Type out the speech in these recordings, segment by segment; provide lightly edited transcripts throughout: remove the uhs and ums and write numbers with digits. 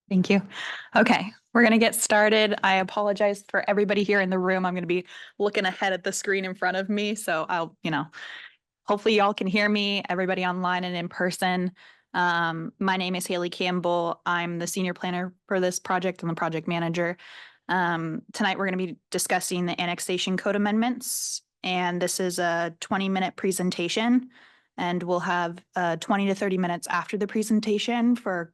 Thank you. Okay, we're going to get started. I apologize for everybody here in the room. I'm going to be looking ahead at the screen in front of me. So hopefully y'all can hear me, everybody online and in person. My name is Haley Campbell. I'm the senior planner for this project and the project manager. Tonight, we're going to be discussing the annexation code amendments, and this is a 20-minute presentation, and we'll have 20 to 30 minutes after the presentation for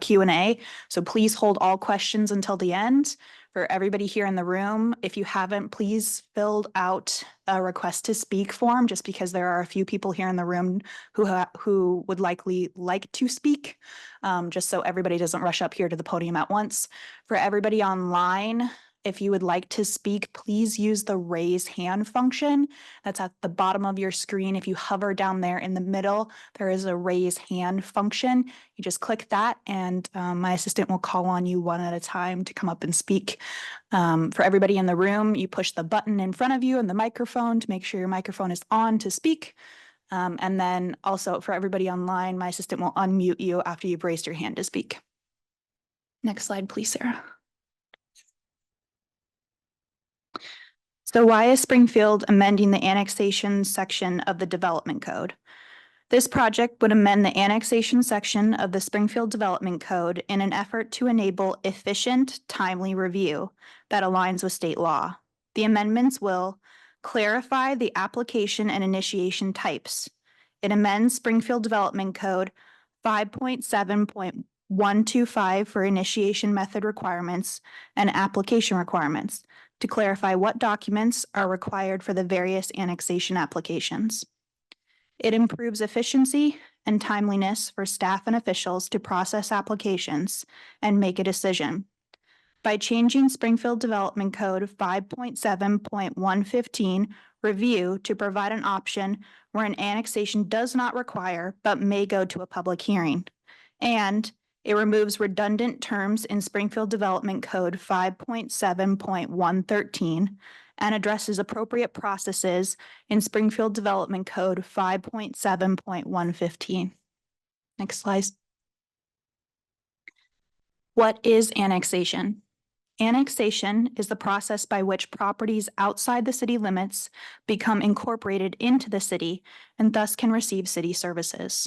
Q&A. So please hold all questions until the end. For everybody here in the room, if you haven't, please filled out a request to speak form, just because there are a few people here in the room who would likely like to speak, just so everybody doesn't rush up here to the podium at once. For everybody online, if you would like to speak, please use the raise hand function. That's at the bottom of your screen. If you hover down there in the middle, there is a raise hand function. You just click that, and my assistant will call on you one at a time to come up and speak. For everybody in the room, you push the button in front of you and the microphone to make sure your microphone is on to speak. And then also for everybody online, my assistant will unmute you after you've raised your hand to speak. Next slide, please, Sarah. So why is Springfield amending the annexation section of the development code? This project would amend the annexation section of the Springfield Development Code in an effort to enable efficient, timely review that aligns with state law. The amendments will clarify the application and initiation types. It amends Springfield Development Code 5.7.125 for initiation method requirements and application requirements to clarify what documents are required for the various annexation applications. It improves efficiency and timeliness for staff and officials to process applications and make a decision. By changing Springfield Development Code 5.7.115 review to provide an option where an annexation does not require but may go to a public hearing. And it removes redundant terms in Springfield Development Code 5.7.113 and addresses appropriate processes in Springfield Development Code 5.7.115. Next slide. What is annexation? Annexation is the process by which properties outside the city limits become incorporated into the city and thus can receive city services.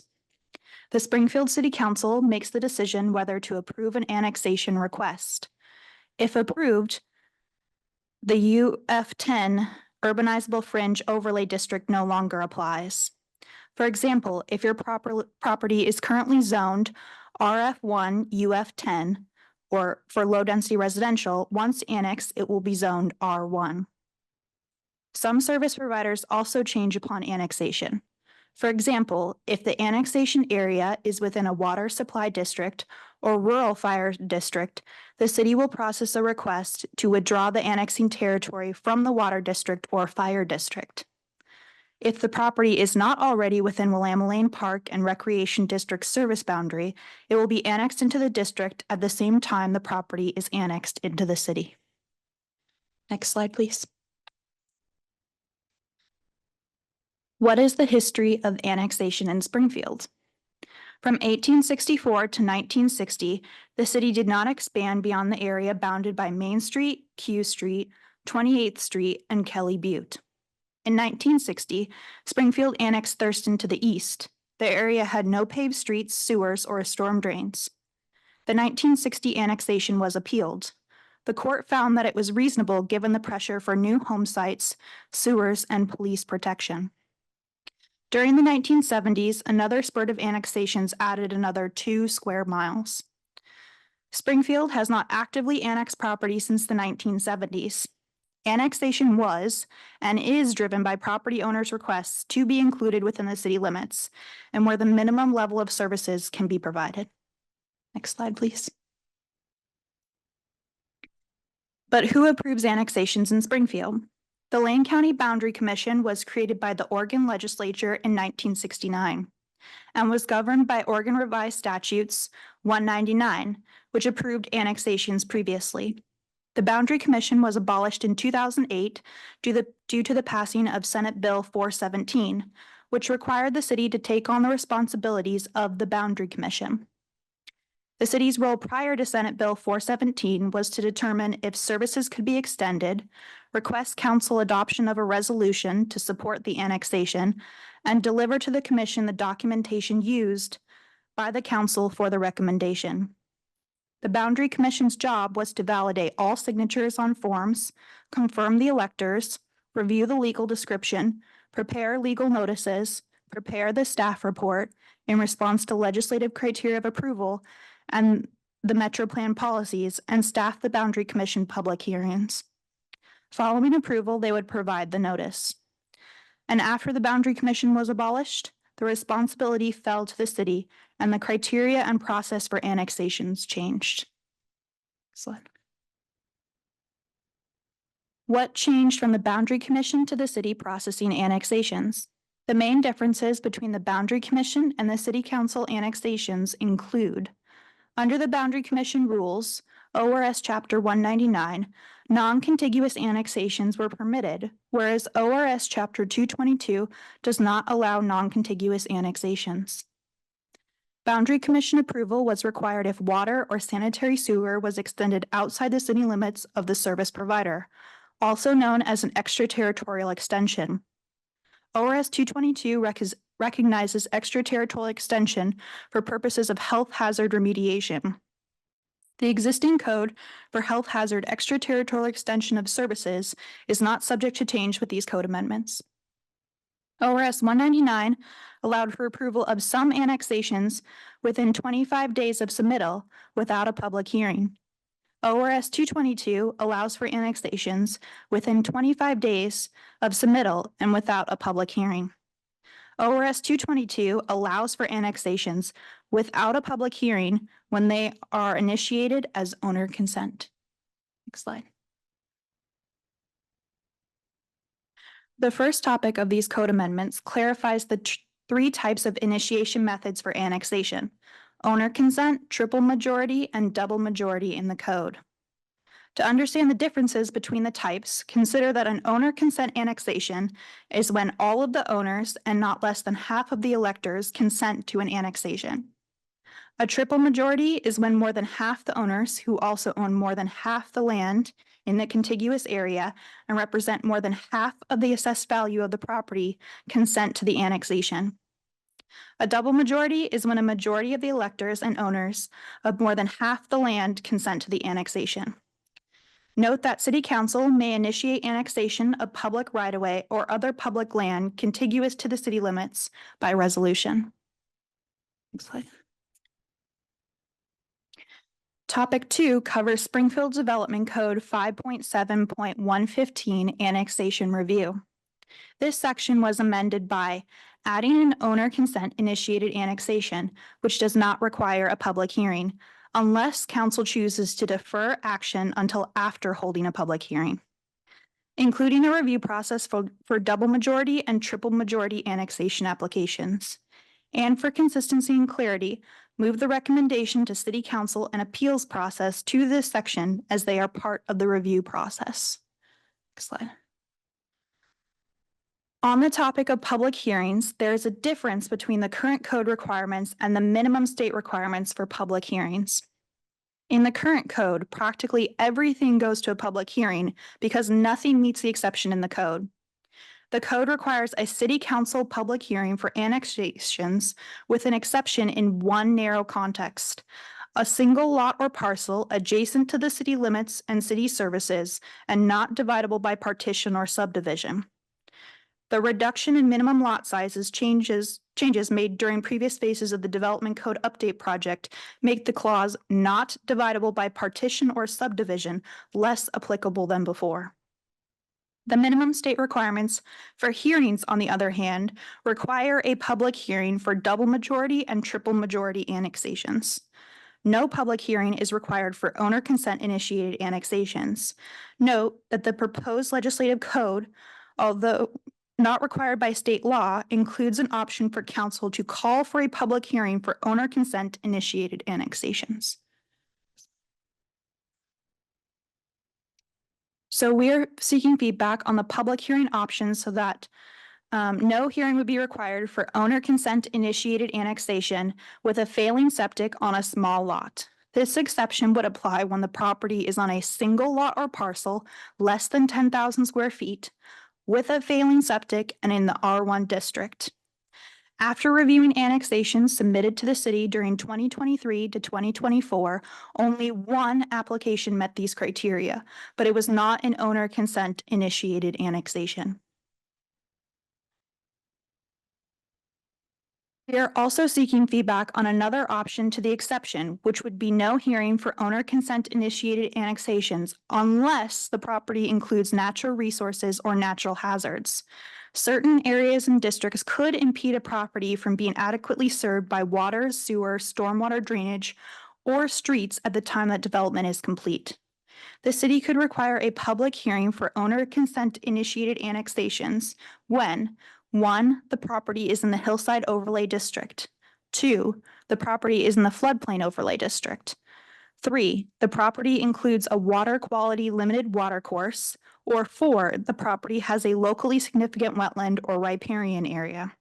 The Springfield City Council makes the decision whether to approve an annexation request. If approved, the UF10 Urbanizable Fringe Overlay District no longer applies. For example, if your property is currently zoned RF1 UF10, or for low-density residential, once annexed, it will be zoned R1. Some service providers also change upon annexation. For example, if the annexation area is within a water supply district or rural fire district, the city will process a request to withdraw the annexing territory from the water district or fire district. If the property is not already within Willamette Lane Park and Recreation District service boundary, it will be annexed into the district at the same time the property is annexed into the city. Next slide, please. What is the history of annexation in Springfield? From 1864 to 1960, the city did not expand beyond the area bounded by Main Street, Q Street, 28th Street, and Kelly Butte. In 1960, Springfield annexed Thurston to the east. The area had no paved streets, sewers, or storm drains. The 1960 annexation was appealed. The court found that it was reasonable given the pressure for new home sites, sewers, and police protection. During the 1970s, another spurt of annexations added another 2 square miles. Springfield has not actively annexed property since the 1970s. Annexation was and is driven by property owners' requests to be included within the city limits and where the minimum level of services can be provided. Next slide, please. But who approves annexations in Springfield? The Lane County Boundary Commission was created by the Oregon Legislature in 1969 and was governed by Oregon Revised Statutes 199, which approved annexations previously. The Boundary Commission was abolished in 2008 due to the passing of Senate Bill 417, which required the city to take on the responsibilities of the Boundary Commission. The city's role prior to Senate Bill 417 was to determine if services could be extended, request council adoption of a resolution to support the annexation, and deliver to the commission the documentation used by the council for the recommendation. The Boundary Commission's job was to validate all signatures on forms, confirm the electors, review the legal description, prepare legal notices, prepare the staff report in response to legislative criteria of approval and the Metro Plan policies, and staff the Boundary Commission public hearings. Following approval, they would provide the notice. And after the Boundary Commission was abolished, the responsibility fell to the city and the criteria and process for annexations changed. Slide. What changed from the Boundary Commission to the city processing annexations? The main differences between the Boundary Commission and the City Council annexations include: under the Boundary Commission rules, ORS Chapter 199, non-contiguous annexations were permitted, whereas ORS Chapter 222 does not allow non-contiguous annexations. Boundary Commission approval was required if water or sanitary sewer was extended outside the city limits of the service provider, also known as an extraterritorial extension. ORS 222 recognizes extraterritorial extension for purposes of health hazard remediation. The existing code for health hazard extraterritorial extension of services is not subject to change with these code amendments. ORS 199 allowed for approval of some annexations within 25 days of submittal without a public hearing. ORS 222 allows for annexations within 25 days of submittal and without a public hearing. ORS 222 allows for annexations without a public hearing when they are initiated as owner consent. Next slide. The first topic of these code amendments clarifies the three types of initiation methods for annexation: owner consent, triple majority, and double majority in the code. To understand the differences between the types, consider that an owner consent annexation is when all of the owners and not less than half of the electors consent to an annexation. A triple majority is when more than half the owners, who also own more than half the land in the contiguous area and represent more than half of the assessed value of the property, consent to the annexation. A double majority is when a majority of the electors and owners of more than half the land consent to the annexation. Note that City Council may initiate annexation of public right-of-way or other public land contiguous to the city limits by resolution. Next slide. Topic 2 covers Springfield Development Code 5.7.115 Annexation Review. This section was amended by adding an owner consent initiated annexation, which does not require a public hearing, unless council chooses to defer action until after holding a public hearing, including a review process for double majority and triple majority annexation applications. And for consistency and clarity, move the recommendation to City Council and appeals process to this section as they are part of the review process. Next slide. On the topic of public hearings, there is a difference between the current code requirements and the minimum state requirements for public hearings. In the current code, practically everything goes to a public hearing because nothing meets the exception in the code. The code requires a city council public hearing for annexations with an exception in one narrow context: a single lot or parcel adjacent to the city limits and city services and not dividable by partition or subdivision. The reduction in minimum lot sizes changes made during previous phases of the Development Code Update project make the clause "not dividable by partition or subdivision" less applicable than before. The minimum state requirements for hearings, on the other hand, require a public hearing for double majority and triple majority annexations. No public hearing is required for owner consent initiated annexations. Note that the proposed legislative code, although not required by state law, includes an option for council to call for a public hearing for owner consent initiated annexations. So we're seeking feedback on the public hearing options so that no hearing would be required for owner consent initiated annexation with a failing septic on a small lot. This exception would apply when the property is on a single lot or parcel less than 10,000 square feet, with a failing septic and in the R1 district. After reviewing annexations submitted to the city during 2023 to 2024, only one application met these criteria, but it was not an owner consent initiated annexation. We are also seeking feedback on another option to the exception, which would be no hearing for owner consent initiated annexations unless the property includes natural resources or natural hazards. Certain areas and districts could impede a property from being adequately served by water, sewer, stormwater drainage, or streets at the time that development is complete. The city could require a public hearing for owner consent initiated annexations when 1, the property is in the Hillside Overlay District. 2, the property is in the Floodplain Overlay District. 3, the property includes a water quality limited watercourse. Or 4, the property has a locally significant wetland or riparian area.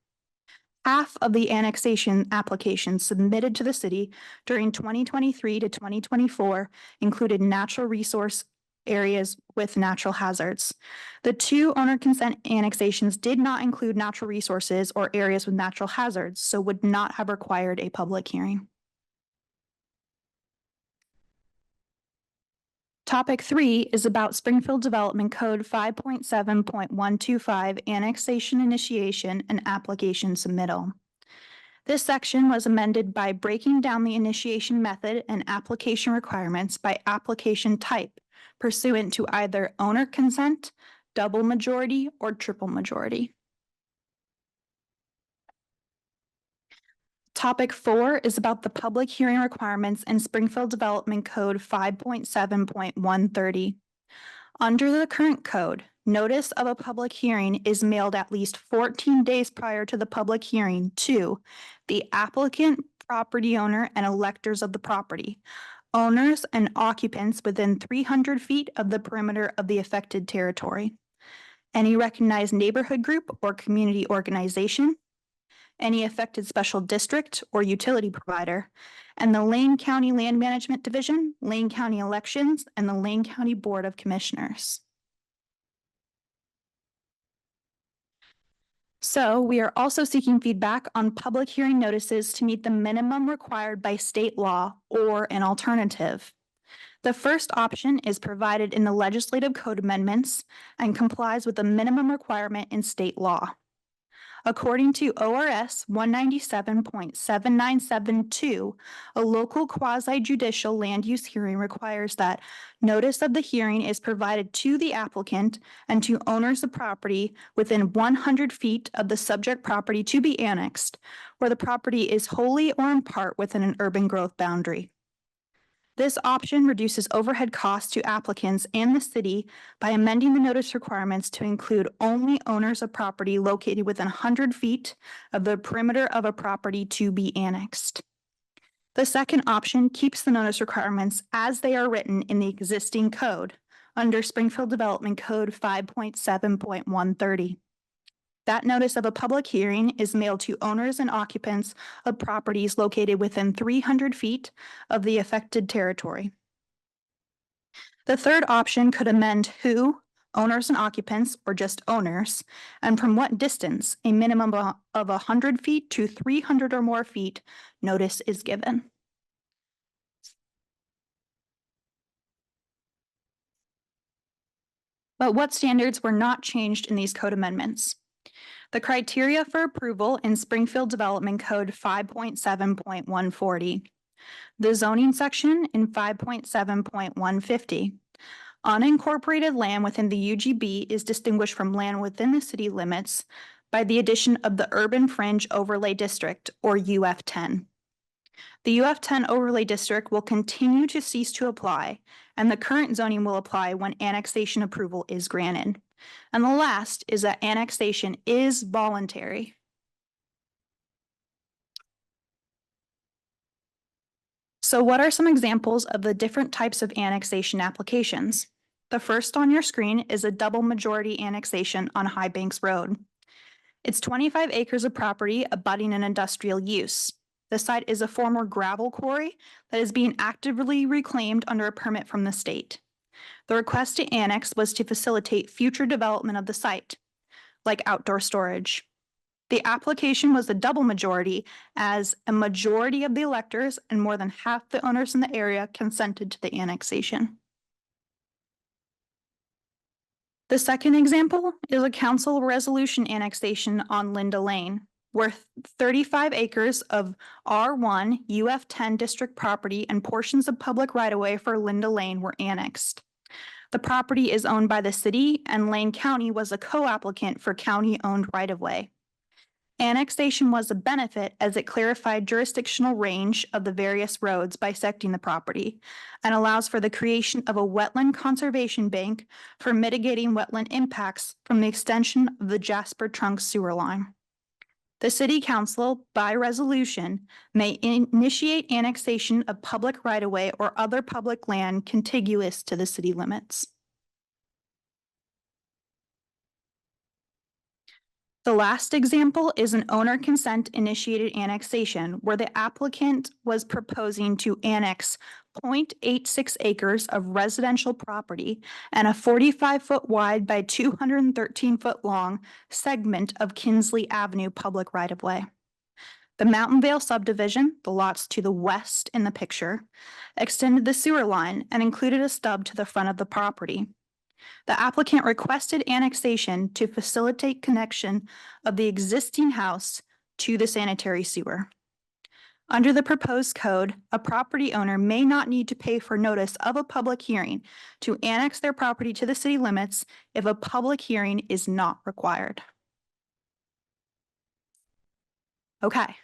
Half of the annexation applications submitted to the city during 2023 to 2024 included natural resource areas with natural hazards. The 2 owner consent annexations did not include natural resources or areas with natural hazards, so would not have required a public hearing. Topic 3 is about Springfield Development Code 5.7.125 annexation initiation and application submittal. This section was amended by breaking down the initiation method and application requirements by application type pursuant to either owner consent, double majority, or triple majority. Topic 4 is about the public hearing requirements in Springfield Development Code 5.7.130. Under the current code, notice of a public hearing is mailed at least 14 days prior to the public hearing to the applicant, property owner, and electors of the property, owners and occupants within 300 feet of the perimeter of the affected territory, any recognized neighborhood group or community organization, any affected special district or utility provider, and the Lane County Land Management Division, Lane County Elections, and the Lane County Board of Commissioners. So we are also seeking feedback on public hearing notices to meet the minimum required by state law or an alternative. The first option is provided in the legislative code amendments and complies with the minimum requirement in state law. According to ORS 197.7972, a local quasi-judicial land use hearing requires that notice of the hearing is provided to the applicant and to owners of property within 100 feet of the subject property to be annexed, where the property is wholly or in part within an urban growth boundary. This option reduces overhead costs to applicants and the city by amending the notice requirements to include only owners of property located within 100 feet of the perimeter of a property to be annexed. The second option keeps the notice requirements as they are written in the existing code under Springfield Development Code 5.7.130. That notice of a public hearing is mailed to owners and occupants of properties located within 300 feet of the affected territory. The third option could amend who, owners and occupants, or just owners, and from what distance, a minimum of 100 feet to 300 or more feet, notice is given. But what standards were not changed in these code amendments? The criteria for approval in Springfield Development Code 5.7.140. The zoning section in 5.7.150. Unincorporated land within the UGB is distinguished from land within the city limits by the addition of the Urban Fringe Overlay District, or UF10. The UF10 Overlay District will continue to cease to apply, and the current zoning will apply when annexation approval is granted. And the last is that annexation is voluntary. So what are some examples of the different types of annexation applications? The first on your screen is a double majority annexation on High Banks Road. It's 25 acres of property abutting an industrial use. The site is a former gravel quarry that is being actively reclaimed under a permit from the state. The request to annex was to facilitate future development of the site, like outdoor storage. The application was a double majority, as a majority of the electors and more than half the owners in the area consented to the annexation. The second example is a council resolution annexation on Linda Lane, where 35 acres of R1 UF10 district property and portions of public right-of-way for Linda Lane were annexed. The property is owned by the city, and Lane County was a co-applicant for county-owned right-of-way. Annexation was a benefit as it clarified jurisdictional range of the various roads bisecting the property and allows for the creation of a wetland conservation bank for mitigating wetland impacts from the extension of the Jasper Trunk sewer line. The City Council, by resolution, may initiate annexation of public right-of-way or other public land contiguous to the city limits. The last example is an owner consent initiated annexation where the applicant was proposing to annex 0.86 acres of residential property and a 45-foot wide by 213-foot long segment of Kinsley Avenue public right-of-way. The Mountain Vale subdivision, the lots to the west in the picture, extended the sewer line and included a stub to the front of the property. The applicant requested annexation to facilitate connection of the existing house to the sanitary sewer. Under the proposed code, a property owner may not need to pay for notice of a public hearing to annex their property to the city limits if a public hearing is not required. Okay.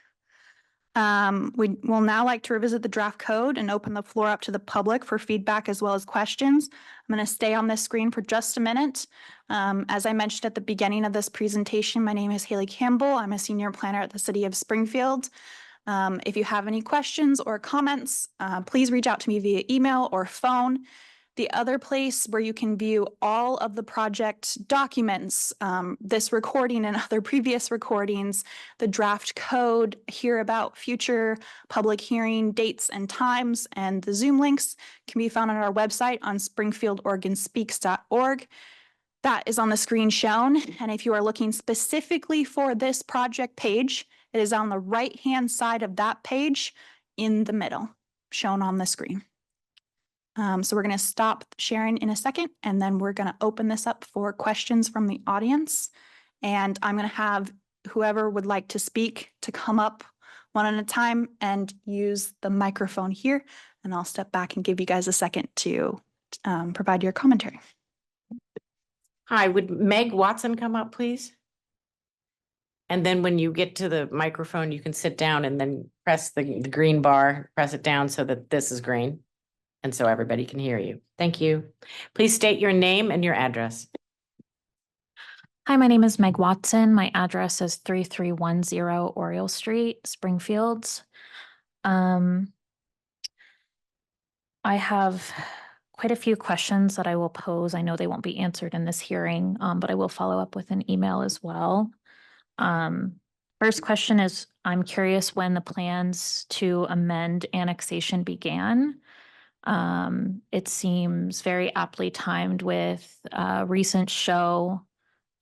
We will now like to revisit the draft code and open the floor up to the public for feedback as well as questions. I'm going to stay on this screen for just a minute. As I mentioned at the beginning of this presentation, my name is Haley Campbell. I'm a senior planner at the City of Springfield. If you have any questions or comments, please reach out to me via email or phone. The other place where you can view all of the project documents, this recording and other previous recordings, the draft code, hear about future public hearing dates and times, and the Zoom links can be found on our website on springfieldoregonspeaks.org. That is on the screen shown. And if you are looking specifically for this project page, it is on the right-hand side of that page in the middle, shown on the screen. So we're going to stop sharing in a second, and then we're going to open this up for questions from the audience. And I'm going to have whoever would like to speak to come up one at a time and use the microphone here. And I'll step back and give you guys a second to provide your commentary. Hi, would Meg Watson come up, please? And then when you get to the microphone, you can sit down and then press the green bar, press it down so that this is green. And so everybody can hear you. Thank you. Please state your name and your address. Hi, my name is Meg Watson. My address is 3310 Oriole Street, Springfield. I have quite a few questions that I will pose. I know they won't be answered in this hearing, but I will follow up with an email as well. First question is, I'm curious when the plans to amend annexation began. It seems very aptly timed with a recent show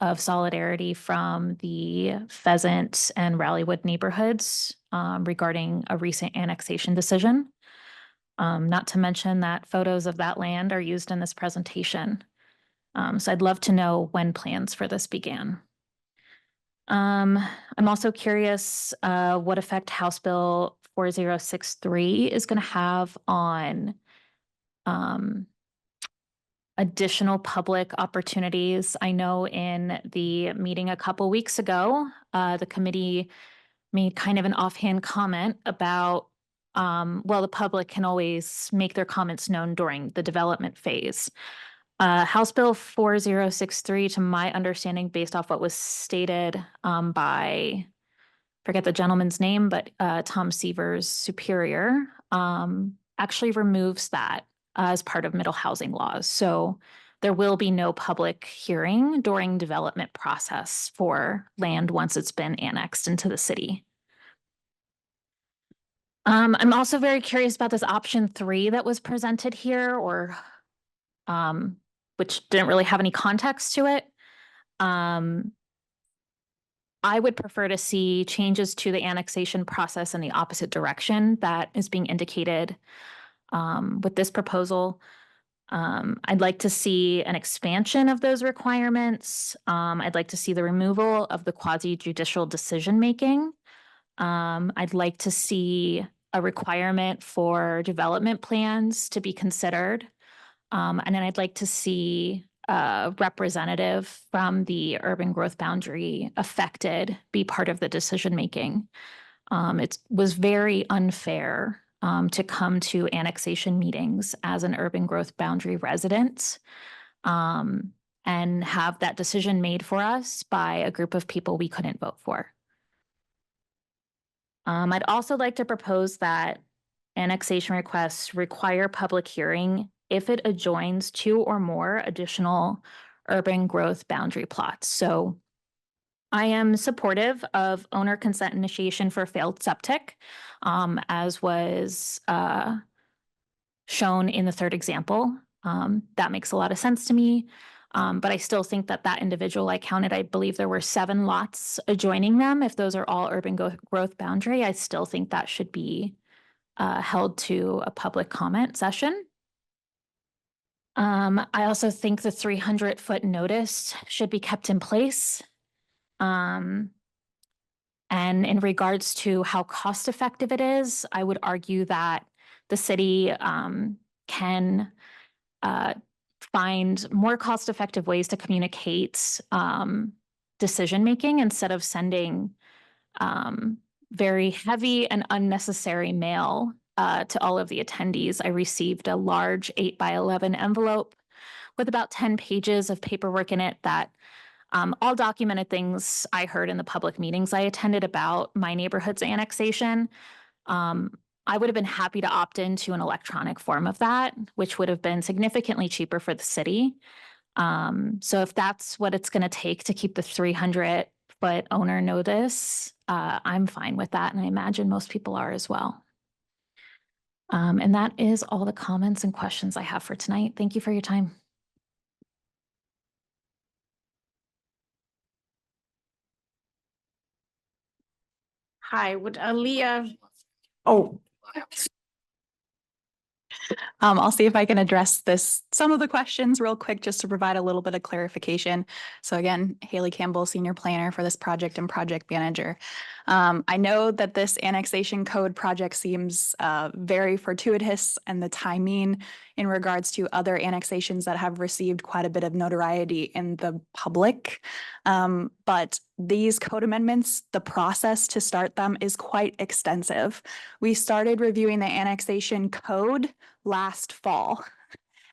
of solidarity from the Pheasant and Rallywood neighborhoods regarding a recent annexation decision. Not to mention that photos of that land are used in this presentation. So I'd love to know when plans for this began. I'm also curious what effect House Bill 4063 is going to have on additional public opportunities. I know in the meeting a couple weeks ago, the committee made kind of an offhand comment about, well, the public can always make their comments known during the development phase. House Bill 4063, to my understanding, based off what was stated by, forget the gentleman's name, but Tom Seaver's superior, actually removes that as part of middle housing laws. So there will be no public hearing during development process for land once it's been annexed into the city. I'm also very curious about this option 3 that was presented here, or which didn't really have any context to it. I would prefer to see changes to the annexation process in the opposite direction that is being indicated with this proposal. I'd like to see an expansion of those requirements. I'd like to see the removal of the quasi-judicial decision-making. I'd like to see a requirement for development plans to be considered. And then I'd like to see a representative from the urban growth boundary affected be part of the decision-making. It was very unfair to come to annexation meetings as an urban growth boundary resident and have that decision made for us by a group of people we couldn't vote for. I'd also like to propose that annexation requests require public hearing if it adjoins 2 or more additional urban growth boundary plots. So I am supportive of owner consent initiation for failed septic, as was shown in the third example. That makes a lot of sense to me. But I still think that that individual I counted, I believe there were 7 lots adjoining them. If those are all urban growth boundary, I still think that should be held to a public comment session. I also think the 300-foot notice should be kept in place. And in regards to how cost effective it is, I would argue that the city can find more cost effective ways to communicate decision making instead of sending very heavy and unnecessary mail to all of the attendees. I received a large 8x11 envelope with about 10 pages of paperwork in it that all documented things I heard in the public meetings I attended about my neighborhood's annexation. I would have been happy to opt into an electronic form of that, which would have been significantly cheaper for the city. So if that's what it's going to take to keep the 300-foot owner notice, I'm fine with that. And I imagine most people are as well. And that is all the comments and questions I have for tonight. Thank you for your time. Hi, would Aaliyah? Oh, I'll see if I can address some of the questions real quick, just to provide a little bit of clarification. So again, Haley Campbell, Senior Planner for this project and Project Manager. I know that this annexation code project seems very fortuitous, and the timing in regards to other annexations that have received quite a bit of notoriety in the public. But these code amendments, the process to start them is quite extensive. We started reviewing the annexation code last fall.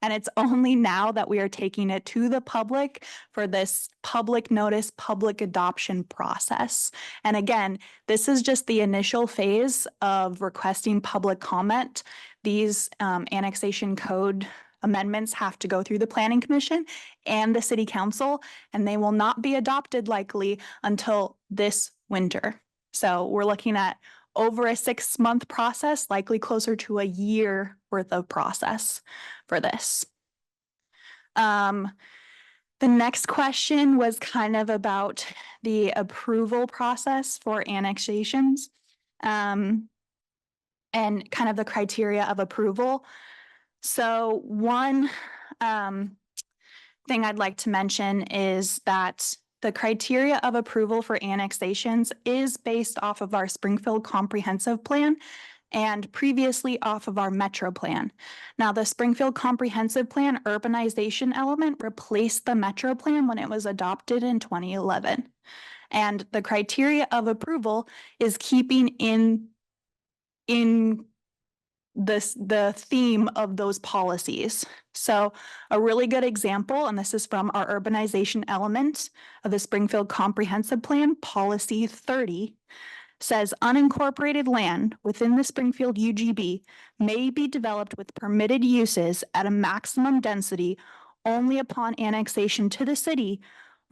And it's only now that we are taking it to the public for this public notice, public adoption process. And again, this is just the initial phase of requesting public comment. These annexation code amendments have to go through the Planning Commission and the City Council, and they will not be adopted likely until this winter. So we're looking at over a 6-month process, likely closer to a year worth of process for this. The next question was kind of about the approval process for annexations, and kind of the criteria of approval. So one thing I'd like to mention is that the criteria of approval for annexations is based off of our Springfield Comprehensive Plan and previously off of our Metro Plan. Now, the Springfield Comprehensive Plan urbanization element replaced the Metro Plan when it was adopted in 2011. And the criteria of approval is keeping in the theme of those policies. So a really good example, and this is from our urbanization element of the Springfield Comprehensive Plan, Policy 30, says unincorporated land within the Springfield UGB may be developed with permitted uses at a maximum density only upon annexation to the city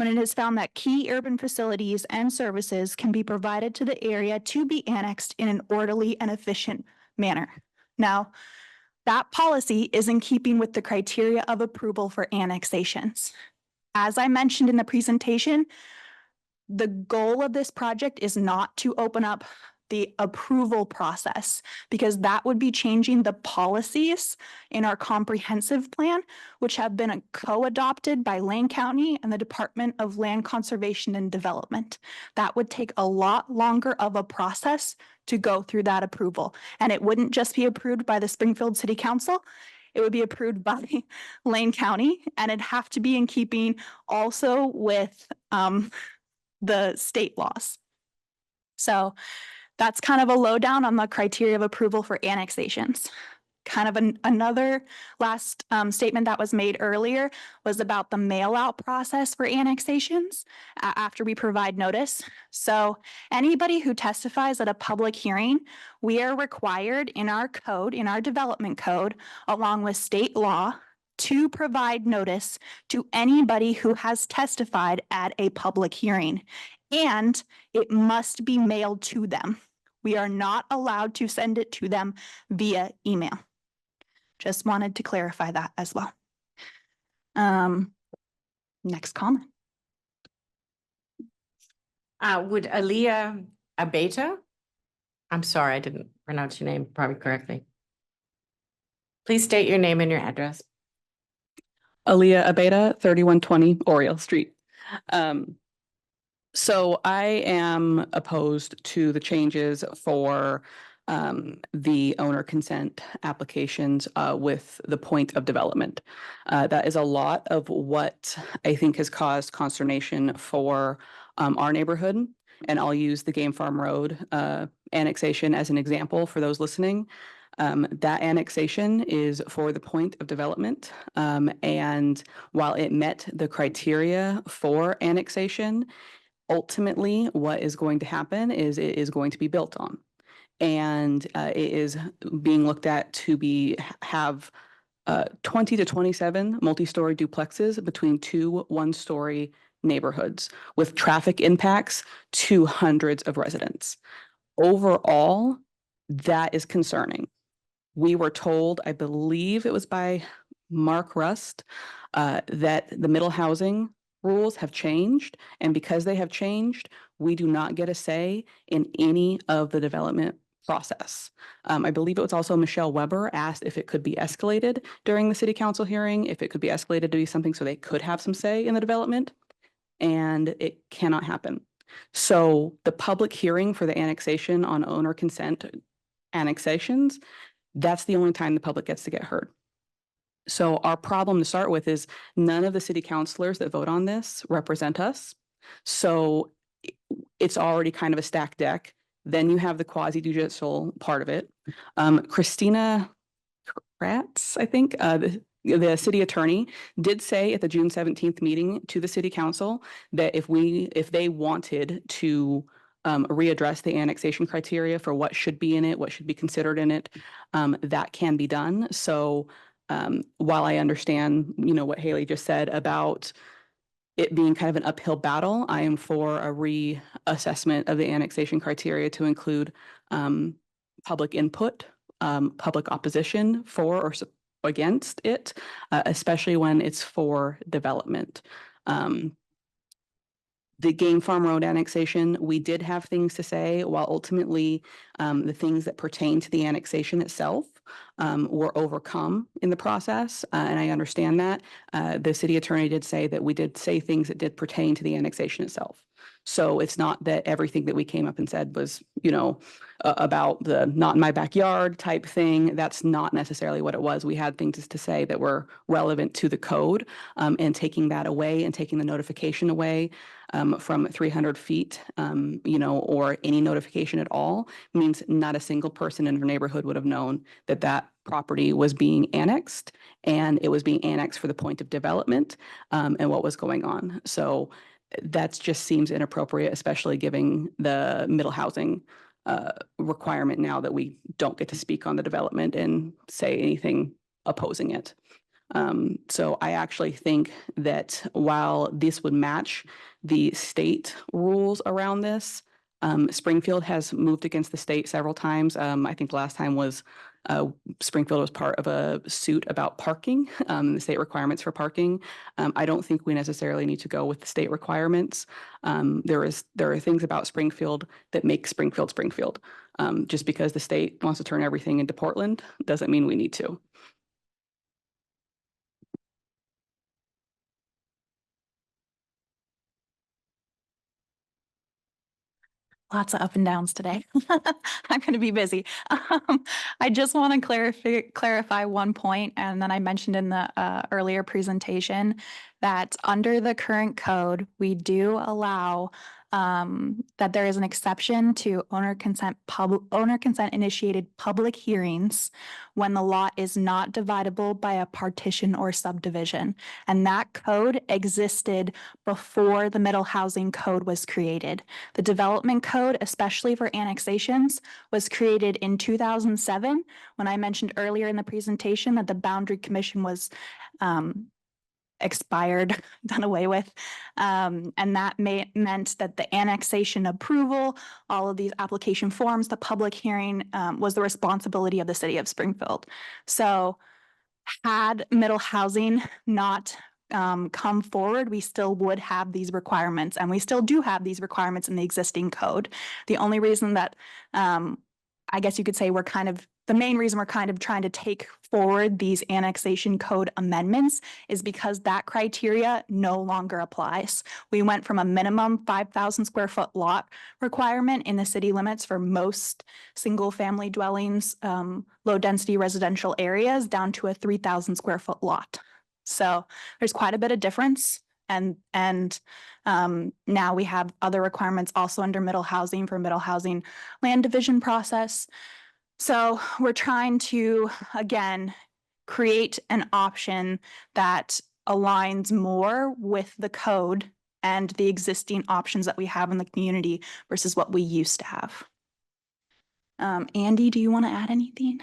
when it has found that key urban facilities and services can be provided to the area to be annexed in an orderly and efficient manner. Now, that policy is in keeping with the criteria of approval for annexations. As I mentioned in the presentation, the goal of this project is not to open up the approval process, because that would be changing the policies in our comprehensive plan, which have been co-adopted by Lane County and the Department of Land Conservation and Development. That would take a lot longer of a process to go through that approval. And it wouldn't just be approved by the Springfield City Council. It would be approved by Lane County, and it'd have to be in keeping also with the state laws. So that's kind of a lowdown on the criteria of approval for annexations. Kind of another last statement that was made earlier was about the mail out process for annexations after we provide notice. So anybody who testifies at a public hearing, we are required in our code, in our development code, along with state law, to provide notice to anybody who has testified at a public hearing, and it must be mailed to them. We are not allowed to send it to them via email. Just wanted to clarify that as well. Next comment. Would Aaliyah Abeta? I'm sorry, I didn't pronounce your name probably correctly. Please state your name and your address. Aaliyah Abeta, 3120 Oriole Street. So I am opposed to the changes for the owner consent applications with the point of development. That is a lot of what I think has caused consternation for our neighborhood. And I'll use the Game Farm Road annexation as an example for those listening. That annexation is for the point of development. And while it met the criteria for annexation, ultimately what is going to happen is it is going to be built on. And it is being looked at to have 20 to 27 multi-story duplexes between two one-story neighborhoods with traffic impacts to hundreds of residents. Overall, that is concerning. We were told, I believe it was by Mark Rust, that the middle housing rules have changed. And because they have changed, we do not get a say in any of the development process. I believe it was also Michelle Weber asked if it could be escalated during the city council hearing, if it could be escalated to be something so they could have some say in the development. And it cannot happen. So the public hearing for the annexation on owner consent annexations, that's the only time the public gets to get heard. So our problem to start with is none of the city councilors that vote on this represent us. So it's already kind of a stacked deck. Then you have the quasi-judicial part of it. Christina Kratz, I think, the city attorney did say at the June 17th meeting to the city council that if they wanted to readdress the annexation criteria for what should be in it, what should be considered in it, that can be done. So while I understand, what Haley just said about it being kind of an uphill battle, I am for a reassessment of the annexation criteria to include public input, public opposition for or against it, especially when it's for development. The Game Farm Road annexation, we did have things to say, while ultimately the things that pertain to the annexation itself were overcome in the process. And I understand that. The city attorney did say that we did say things that did pertain to the annexation itself. So it's not that everything that we came up and said was, about the not in my backyard type thing. That's not necessarily what it was. We had things to say that were relevant to the code, and taking that away and taking the notification away from 300 feet, or any notification at all means not a single person in our neighborhood would have known that that property was being annexed, and it was being annexed for the point of development, and what was going on. So that just seems inappropriate, especially given the middle housing requirement now that we don't get to speak on the development and say anything opposing it. So I actually think that while this would match the state rules around this, Springfield has moved against the state several times. I think the last time was Springfield was part of a suit about parking, the state requirements for parking. I don't think we necessarily need to go with the state requirements. There are things about Springfield that make Springfield Springfield. Just because the state wants to turn everything into Portland doesn't mean we need to. Lots of up and downs today. I'm going to be busy. I just want to clarify one point, and then I mentioned in the earlier presentation that under the current code, we do allow that there is an exception to owner consent initiated public hearings when the lot is not dividable by a partition or subdivision. And that code existed before the Middle Housing Code was created. The development code, especially for annexations, was created in 2007, when I mentioned earlier in the presentation that the Boundary Commission was expired, done away with. And that meant that the annexation approval, all of these application forms, the public hearing was the responsibility of the city of Springfield. So had Middle Housing not come forward, we still would have these requirements, and we still do have these requirements in the existing code. The only reason that I guess you could say the main reason we're kind of trying to take forward these annexation code amendments is because that criteria no longer applies. We went from a minimum 5,000 square foot lot requirement in the city limits for most single family dwellings, low density residential areas, down to a 3,000 square foot lot. So there's quite a bit of difference. And now we have other requirements also under Middle Housing for Middle Housing land division process. So we're trying to, again, create an option that aligns more with the code and the existing options that we have in the community versus what we used to have. Andy, do you want to add anything?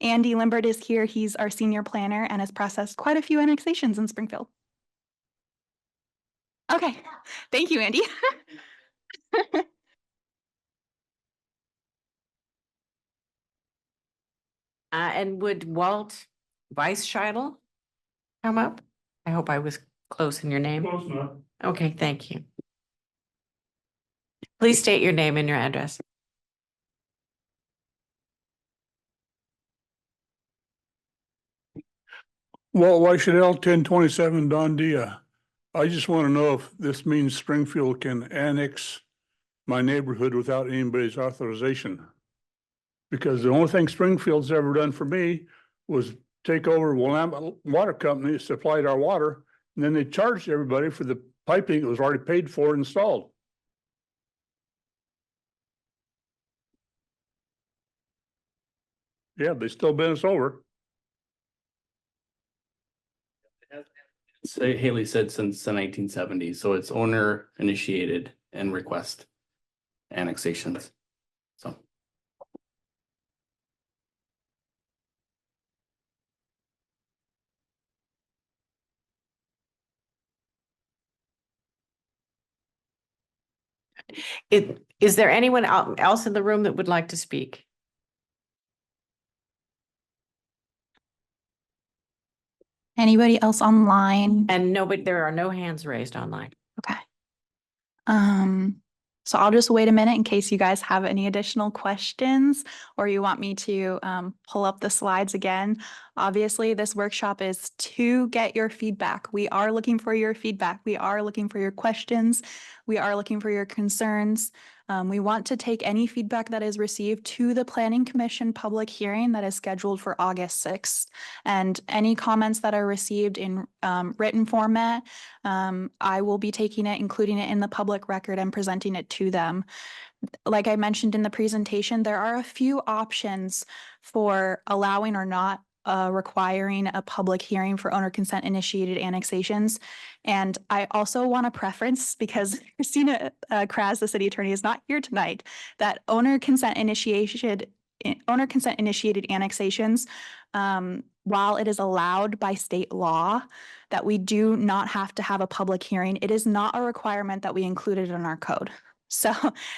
Andy Limbert is here. He's our senior planner and has processed quite a few annexations in Springfield. Okay, thank you, Andy. And would Walt Weisscheidel come up? I hope I was close in your name. Close enough. Okay, thank you. Please state your name and your address. Walt Weishdale, 1027 Don Dia. I just want to know if this means Springfield can annex my neighborhood without anybody's authorization. Because the only thing Springfield's ever done for me was take over Willamette Water Company that supplied our water, and then they charged everybody for the piping that was already paid for and installed. Yeah, they still bent us over. Say Haley said since the 1970s, so it's owner initiated and request annexations. So Is there anyone else in the room that would like to speak? Anybody else online? And nobody, there are no hands raised online. Okay. So I'll just wait a minute in case you guys have any additional questions or you want me to pull up the slides again. Obviously, this workshop is to get your feedback. We are looking for your feedback. We are looking for your questions. We are looking for your concerns. We want to take any feedback that is received to the Planning Commission public hearing that is scheduled for August 6th. And any comments that are received in written format, I will be taking it, including it in the public record and presenting it to them. Like I mentioned in the presentation, there are a few options for allowing or not requiring a public hearing for owner consent initiated annexations. And I also want to preference, because Christina Kras, the city attorney, is not here tonight, that owner consent initiated owner consent initiated annexations, while it is allowed by state law that we do not have to have a public hearing, it is not a requirement that we included in our code. So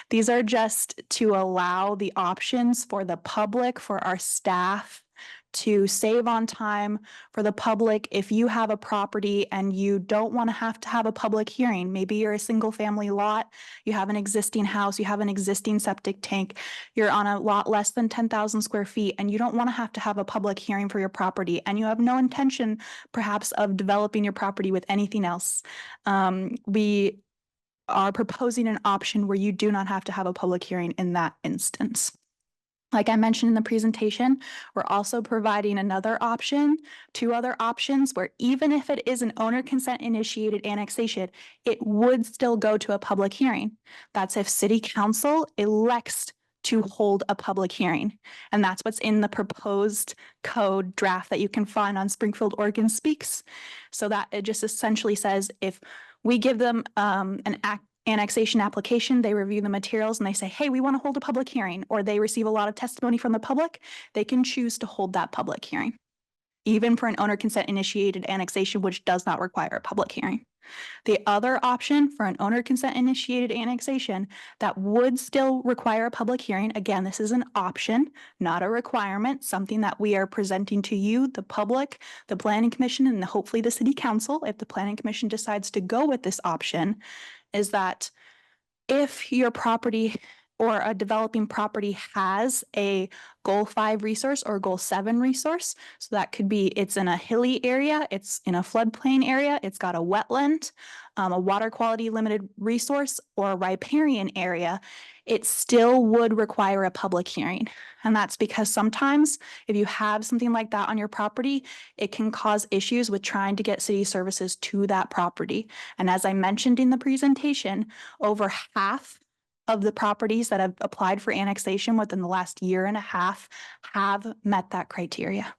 these are just to allow the options for the public, for our staff to save on time for the public. If you have a property and you don't want to have a public hearing, maybe you're a single family lot, you have an existing house, you have an existing septic tank, you're on a lot less than 10,000 square feet, and you don't want to have a public hearing for your property, and you have no intention perhaps of developing your property with anything else. We are proposing an option where you do not have to have a public hearing in that instance. Like I mentioned in the presentation, we're also providing another option, two other options, where even if it is an owner consent initiated annexation, it would still go to a public hearing. That's if city council elects to hold a public hearing. And that's what's in the proposed code draft that you can find on Springfield Oregon Speaks. So that it just essentially says if we give them an annexation application, they review the materials and they say, hey, we want to hold a public hearing, or they receive a lot of testimony from the public, they can choose to hold that public hearing, even for an owner consent initiated annexation, which does not require a public hearing. The other option for an owner consent initiated annexation that would still require a public hearing, again, this is an option, not a requirement, something that we are presenting to you, the public, the planning commission, and hopefully the city council, if the planning commission decides to go with this option, is that if your property or a developing property has a Goal 5 resource or Goal 7 resource, so that could be it's in a hilly area, it's in a floodplain area, it's got a wetland, a water quality limited resource, or a riparian area, it still would require a public hearing. And that's because sometimes if you have something like that on your property, it can cause issues with trying to get city services to that property. And as I mentioned in the presentation, over half of the properties that have applied for annexation within the last year and a half have met that criteria.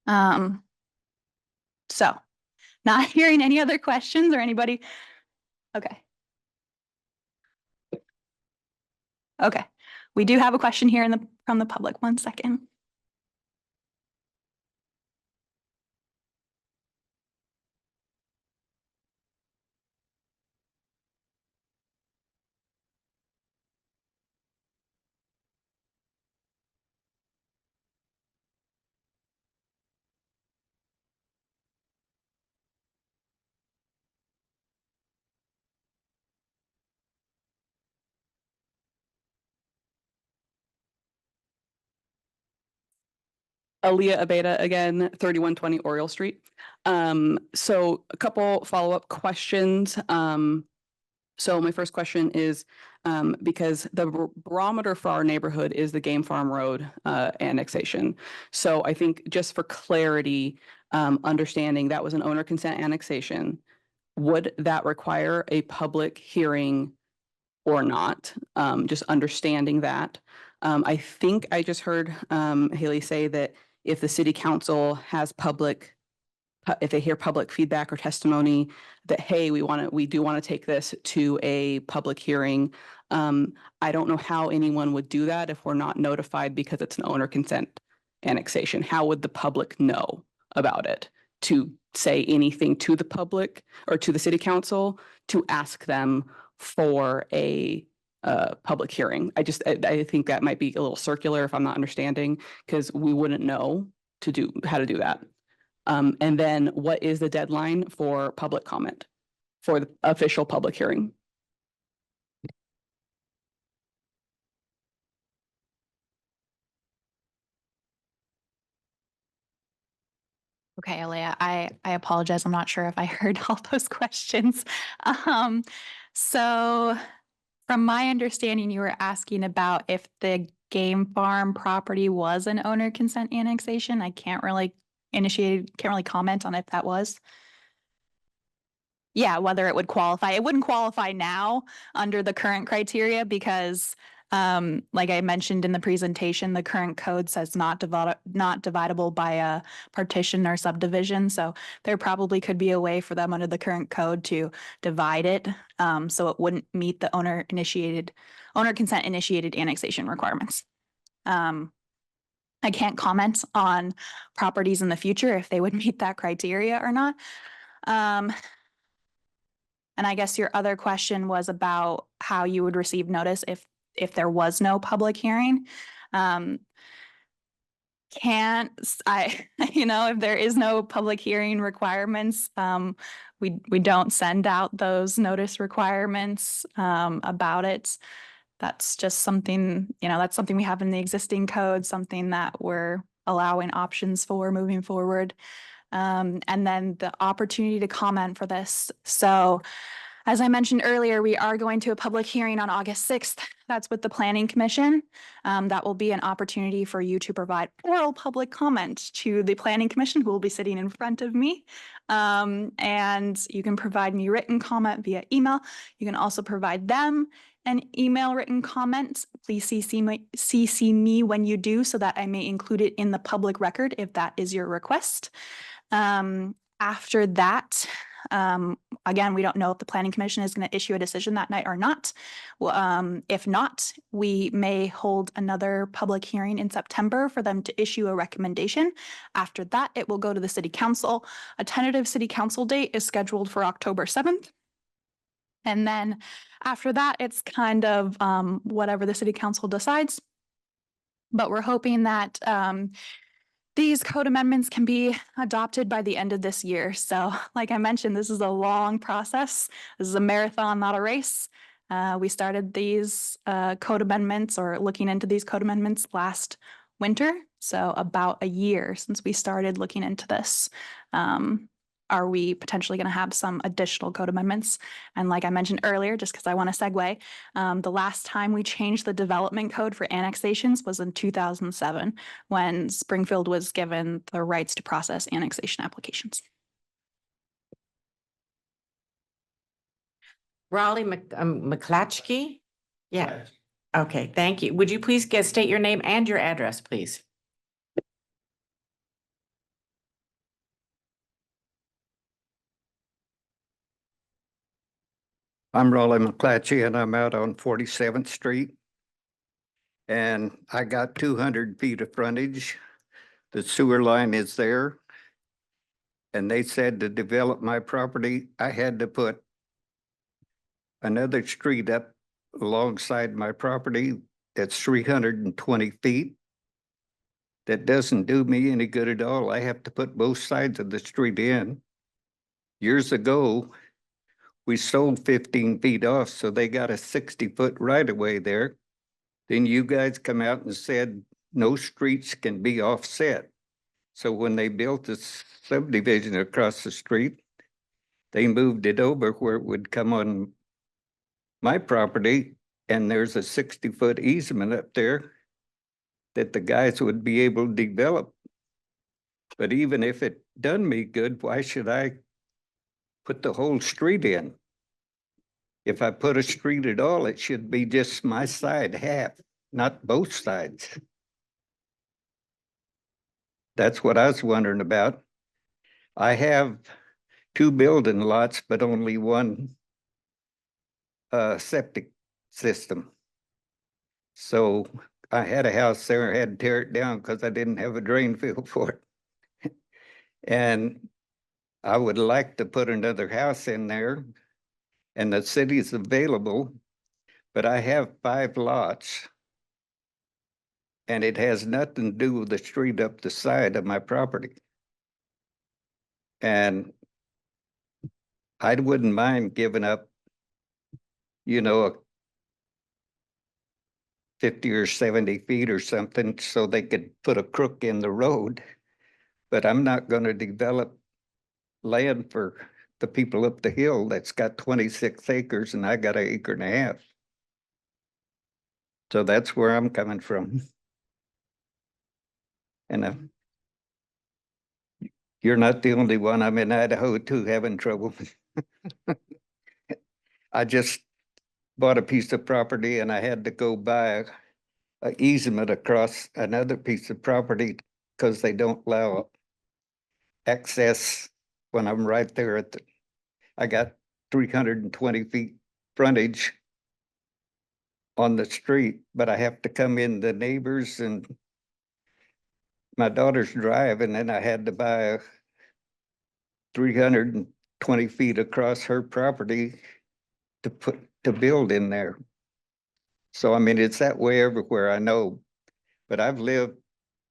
So not hearing any other questions or anybody. Okay. Okay. We do have a question here from the public. 1 second. Aaliyah Abeda again, 3120 Oriole Street. So a couple follow-up questions. So my first question is, because the barometer for our neighborhood is the Game Farm Road annexation. So I think just for clarity, understanding that was an owner consent annexation, would that require a public hearing or not? Just understanding that. I think I just heard Haley say that if the city council has if they hear public feedback or testimony that, hey, we do want to take this to a public hearing. I don't know how anyone would do that if we're not notified because it's an owner consent annexation. How would the public know about it to say anything to the public or to the city council to ask them for a public hearing? I think that might be a little circular if I'm not understanding, because we wouldn't know how to do that. And then what is the deadline for public comment for the official public hearing? Okay, Alea, I apologize. I'm not sure if I heard all those questions. So from my understanding, you were asking about if the game farm property was an owner consent annexation. I can't really comment on if that was. Yeah, whether it would qualify. It wouldn't qualify now under the current criteria because like I mentioned in the presentation, the current code says not dividable by a partition or subdivision. So there probably could be a way for them under the current code to divide it. So it wouldn't meet the owner consent initiated annexation requirements. I can't comment on properties in the future if they would meet that criteria or not. And I guess your other question was about how you would receive notice if there was no public hearing. If there is no public hearing requirements, we don't send out those notice requirements about it. That's just something, that's something we have in the existing code, something that we're allowing options for moving forward. And then the opportunity to comment for this. So as I mentioned earlier, we are going to a public hearing on August 6th. That's with the Planning Commission. That will be an opportunity for you to provide oral public comment to the Planning Commission, who will be sitting in front of me. And you can provide me written comment via email. You can also provide them an email written comment. Please CC me when you do so that I may include it in the public record if that is your request. After that, again, we don't know if the Planning Commission is going to issue a decision that night or not. If not, we may hold another public hearing in September for them to issue a recommendation. After that, it will go to the City Council. A tentative City Council date is scheduled for October 7th. And then after that, it's kind of whatever the City Council decides. But we're hoping that these code amendments can be adopted by the end of this year. So like I mentioned, this is a long process. This is a marathon, not a race. We started these code amendments or looking into these code amendments last winter. So about a year since we started looking into this. Are we potentially going to have some additional code amendments? And like I mentioned earlier, just because I want to segue, the last time we changed the development code for annexations was in 2007, when Springfield was given the rights to process annexation applications. Raleigh McClatchy? Yeah. Okay, thank you. Would you please state your name and your address, please? I'm Raleigh McClatchy and I'm out on 47th Street. And I got 200 feet of frontage. The sewer line is there. And they said to develop my property, I had to put another street up alongside my property that's 320 feet. That doesn't do me any good at all. I have to put both sides of the street in. Years ago, we sold 15 feet off, so they got a 60-foot right of way there. Then you guys come out and said no streets can be offset. So when they built this subdivision across the street, they moved it over where it would come on my property, and there's a 60-foot easement up there that the guys would be able to develop. But even if it done me good, why should I put the whole street in? If I put a street at all, it should be just my side half, not both sides. That's what I was wondering about. I have 2 building lots, but only one septic system. So I had a house there, I had to tear it down because I didn't have a drain field for it. And I would like to put another house in there, and the city's available, but I have 5 lots. And it has nothing to do with the street up the side of my property. And I wouldn't mind giving up, 50 or 70 feet or something so they could put a crook in the road. But I'm not going to develop land for the people up the hill that's got 26 acres and I got 1.5 acres. So that's where I'm coming from. And you're not the only one. I'm in Idaho too, having trouble. I just bought a piece of property and I had to go buy an easement across another piece of property because they don't allow access when I'm right there I got 320 feet frontage on the street, but I have to come in the neighbors and my daughter's driving, and I had to buy 320 feet across her property to build in there. So I mean, it's that way everywhere, I know, but I've lived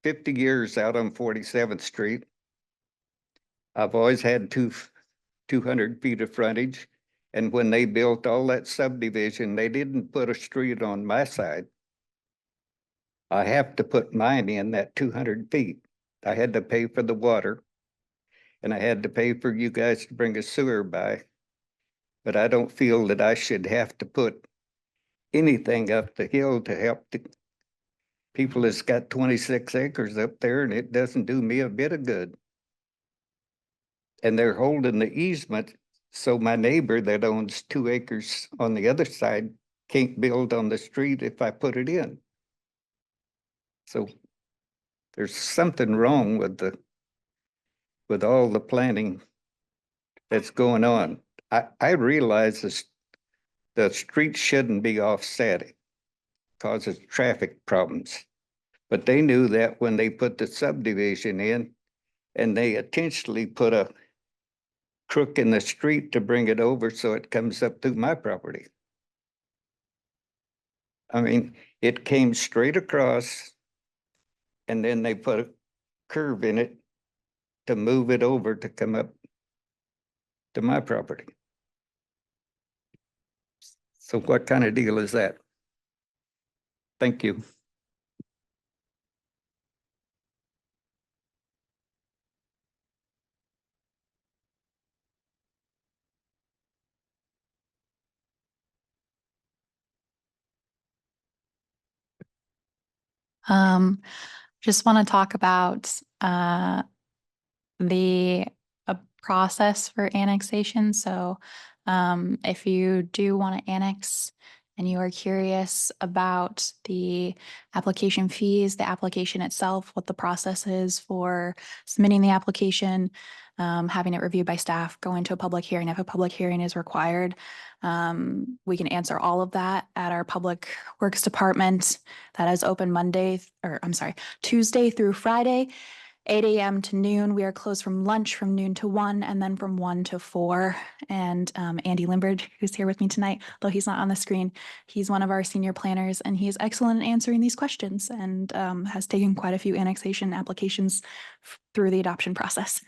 50 years out on 47th Street. I've always had 200 feet of frontage. And when they built all that subdivision, they didn't put a street on my side. I have to put mine in that 200 feet. I had to pay for the water, and I had to pay for you guys to bring a sewer by. But I don't feel that I should have to put anything up the hill to help the people that's got 26 acres up there, and it doesn't do me a bit of good. And they're holding the easement, so my neighbor that owns 2 acres on the other side can't build on the street if I put it in. So there's something wrong with all the planning that's going on. I realize the street shouldn't be offset, causes traffic problems. But they knew that when they put the subdivision in, and they intentionally put a crook in the street to bring it over so it comes up through my property. I mean, it came straight across, and then they put a curve in it to move it over to come up to my property. So what kind of deal is that? Thank you. Just want to talk about the process for annexation. So if you do want to annex and you are curious about the application fees, the application itself, what the process is for submitting the application, having it reviewed by staff, going to a public hearing, if a public hearing is required, we can answer all of that at our Public Works Department that is open Tuesday through Friday. 8 a.m. to noon. We are closed from lunch from noon to 1 and then from 1 to 4. And Andy Limbard, who's here with me tonight, though he's not on the screen, he's one of our senior planners and he's excellent at answering these questions and has taken quite a few annexation applications through the adoption process.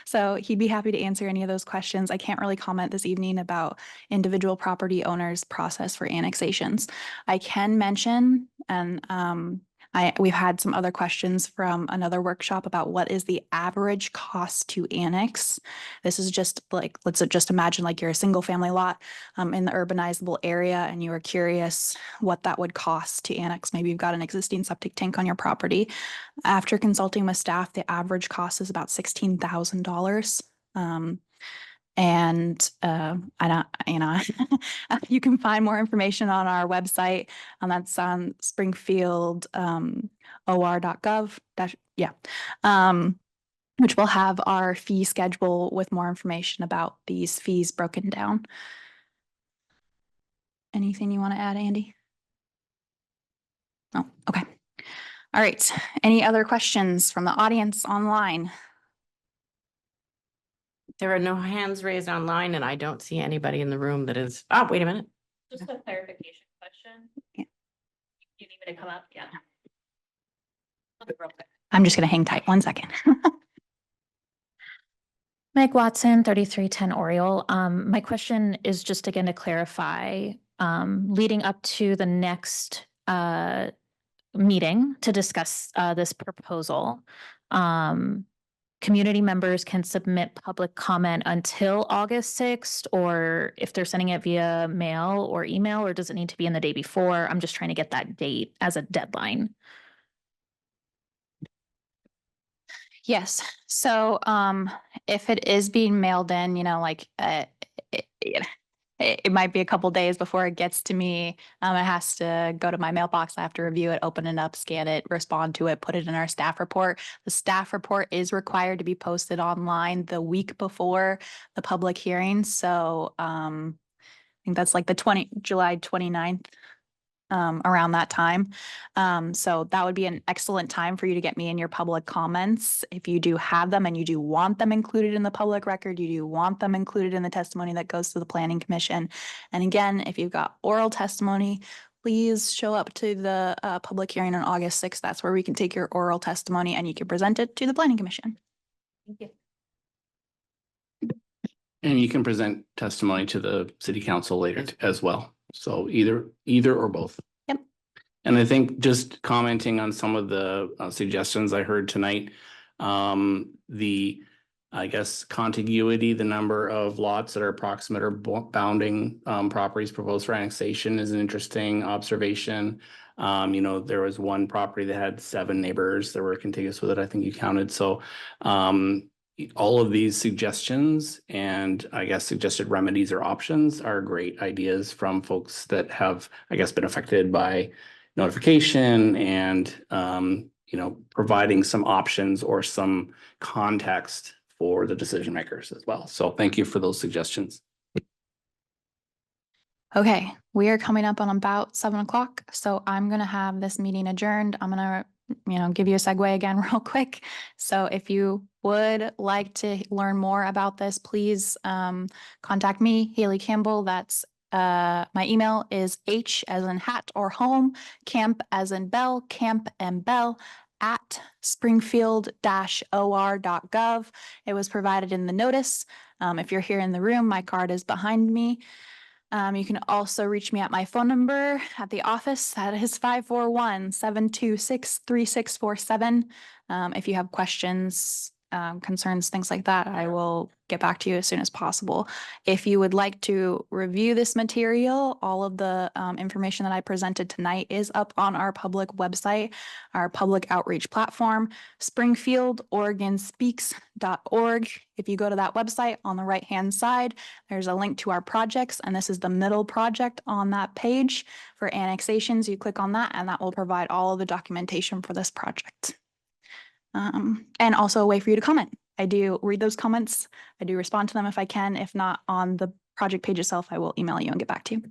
So he'd be happy to answer any of those questions. I can't really comment this evening about individual property owners' process for annexations. I can mention, and we've had some other questions from another workshop about what is the average cost to annex. This is just like, let's just imagine like you're a single family lot in the urbanizable area and you are curious what that would cost to annex. Maybe you've got an existing septic tank on your property. After consulting with staff, the average cost is about $16,000. I don't, you can find more information on our website, and that's on springfield.or.gov. Which will have our fee schedule with more information about these fees broken down. Anything you want to add, Andy? Oh, okay. All right. Any other questions from the audience online? There are no hands raised online, and I don't see anybody in the room that is, oh, wait a minute. Just a clarification question. Yeah. You need me to come up? Yeah. I'm just going to hang tight 1 second. Meg Watson, 3310 Oriole. My question is just again to clarify, leading up to the next meeting to discuss this proposal. Community members can submit public comment until August 6th, or if they're sending it via mail or email, or does it need to be in the day before? I'm just trying to get that date as a deadline. Yes. So if it is being mailed in, like it might be a couple days before it gets to me. It has to go to my mailbox. I have to review it, open it up, scan it, respond to it, put it in our staff report. The staff report is required to be posted online the week before the public hearing. So I think that's like the July 29th. around that time. So that would be an excellent time for you to get me in your public comments. If you do have them and you do want them included in the public record, you do want them included in the testimony that goes to the Planning Commission. And again, if you've got oral testimony, please show up to the public hearing on August 6th. That's where we can take your oral testimony and you can present it to the Planning Commission. Thank you. And you can present testimony to the city council later as well. So either or both. Yep. And I think just commenting on some of the suggestions I heard tonight, I guess contiguity, the number of lots that are approximate or bounding properties proposed for annexation is an interesting observation. There was one property that had 7 neighbors that were contiguous with it. I think you counted. So all of these suggestions and I guess suggested remedies or options are great ideas from folks that have, I guess, been affected by notification and, providing some options or some context for the decision makers as well. So thank you for those suggestions. Okay, we are coming up on about 7 o'clock. So I'm going to have this meeting adjourned. I'm going to give you a segue again real quick. So if you would like to learn more about this, please contact me, Haley Campbell. That's my email is H as in hat or home, camp as in bell, camp and bell at springfield-or.gov. It was provided in the notice. If you're here in the room, my card is behind me. You can also reach me at my phone number at the office. That is 541-726-3647. If you have questions, concerns, things like that, I will get back to you as soon as possible. If you would like to review this material, all of the information that I presented tonight is up on our public website, our public outreach platform, springfieldoregonspeaks.org. If you go to that website on the right-hand side, there's a link to our projects, and this is the middle project on that page for annexations. You click on that, and that will provide all of the documentation for this project. And also a way for you to comment. I do read those comments. I do respond to them if I can. If not on the project page itself, I will email you and get back to you.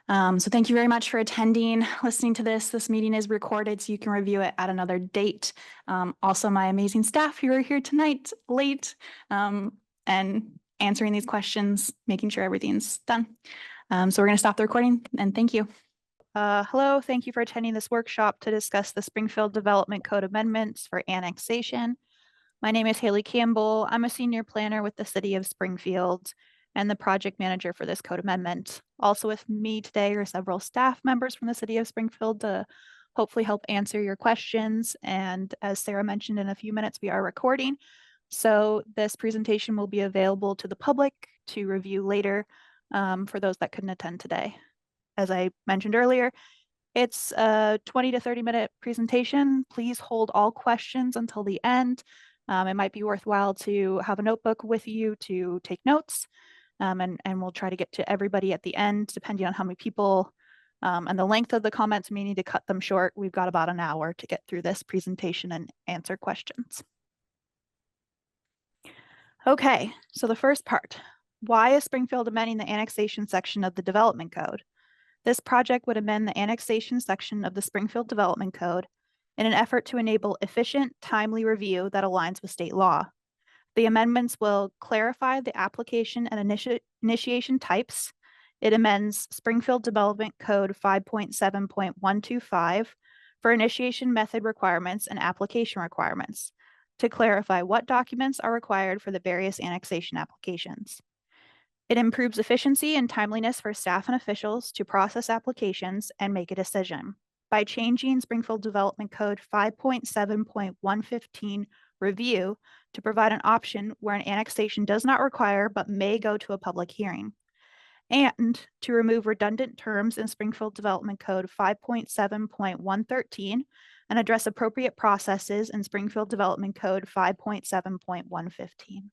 So thank you very much for attending, listening to this. This meeting is recorded, so you can review it at another date. Also, my amazing staff who are here tonight late and answering these questions, making sure everything's done. So we're going to stop the recording, and thank you. Hello, thank you for attending this workshop to discuss the Springfield Development Code amendments for annexation. My name is Haley Campbell. I'm a senior planner with the City of Springfield and the project manager for this code amendment. Also with me today are several staff members from the City of Springfield to hopefully help answer your questions. And as Sarah mentioned, in a few minutes, we are recording. So this presentation will be available to the public to review later for those that couldn't attend today. As I mentioned earlier, it's a 20 to 30 minute presentation. Please hold all questions until the end. It might be worthwhile to have a notebook with you to take notes, and we'll try to get to everybody at the end, depending on how many people and the length of the comments. We need to cut them short. We've got about an hour to get through this presentation and answer questions. Okay, so the first part, why is Springfield amending the annexation section of the Development Code? This project would amend the annexation section of the Springfield Development Code in an effort to enable efficient, timely review that aligns with state law. The amendments will clarify the application and initiation types. It amends Springfield Development Code 5.7.125 for initiation method requirements and application requirements to clarify what documents are required for the various annexation applications. It improves efficiency and timeliness for staff and officials to process applications and make a decision. By changing Springfield Development Code 5.7.115 review to provide an option where an annexation does not require but may go to a public hearing, and to remove redundant terms in Springfield Development Code 5.7.113 and address appropriate processes in Springfield Development Code 5.7.115.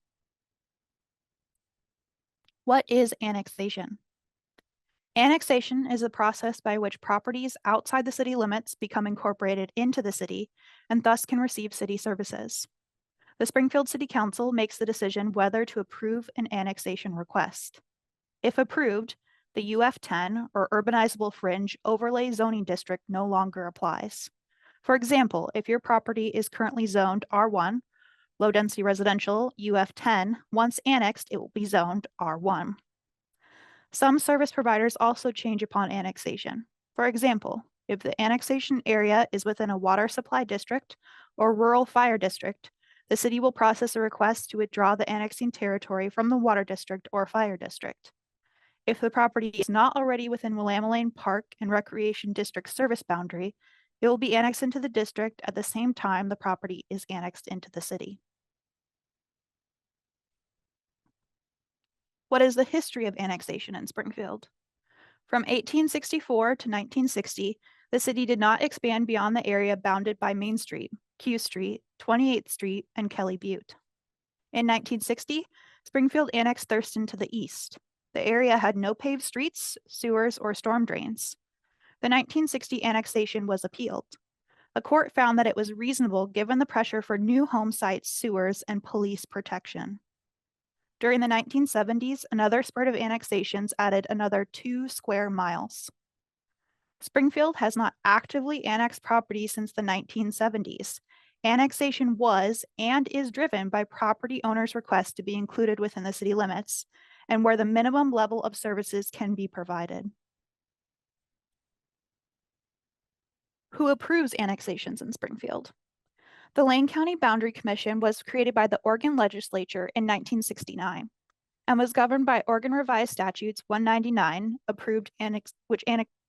What is annexation? Annexation is a process by which properties outside the city limits become incorporated into the city and thus can receive city services. The Springfield City Council makes the decision whether to approve an annexation request. If approved, the UF10 or urbanizable fringe overlay zoning district no longer applies. For example, if your property is currently zoned R1, low density residential UF10, once annexed, it will be zoned R1. Some service providers also change upon annexation. For example, if the annexation area is within a water supply district or rural fire district, the city will process a request to withdraw the annexing territory from the water district or fire district. If the property is not already within Willamette Park and Recreation District service boundary, it will be annexed into the district at the same time the property is annexed into the city. What is the history of annexation in Springfield? From 1864 to 1960, the city did not expand beyond the area bounded by Main Street, Q Street, 28th Street, and Kelly Butte. In 1960, Springfield annexed Thurston to the east. The area had no paved streets, sewers, or storm drains. The 1960 annexation was appealed. A court found that it was reasonable given the pressure for new home sites, sewers, and police protection. During the 1970s, another spurt of annexations added another 2 square miles. Springfield has not actively annexed property since the 1970s. Annexation was and is driven by property owners' requests to be included within the city limits and where the minimum level of services can be provided. Who approves annexations in Springfield? The Lane County Boundary Commission was created by the Oregon Legislature in 1969 and was governed by Oregon Revised Statutes 199,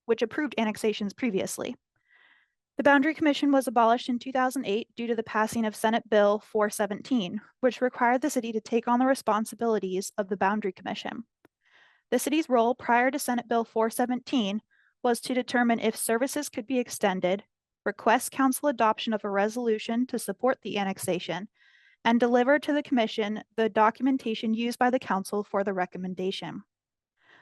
which approved annexations previously. The Boundary Commission was abolished in 2008 due to the passing of Senate Bill 417, which required the city to take on the responsibilities of the Boundary Commission. The city's role prior to Senate Bill 417 was to determine if services could be extended, request council adoption of a resolution to support the annexation, and deliver to the commission the documentation used by the council for the recommendation.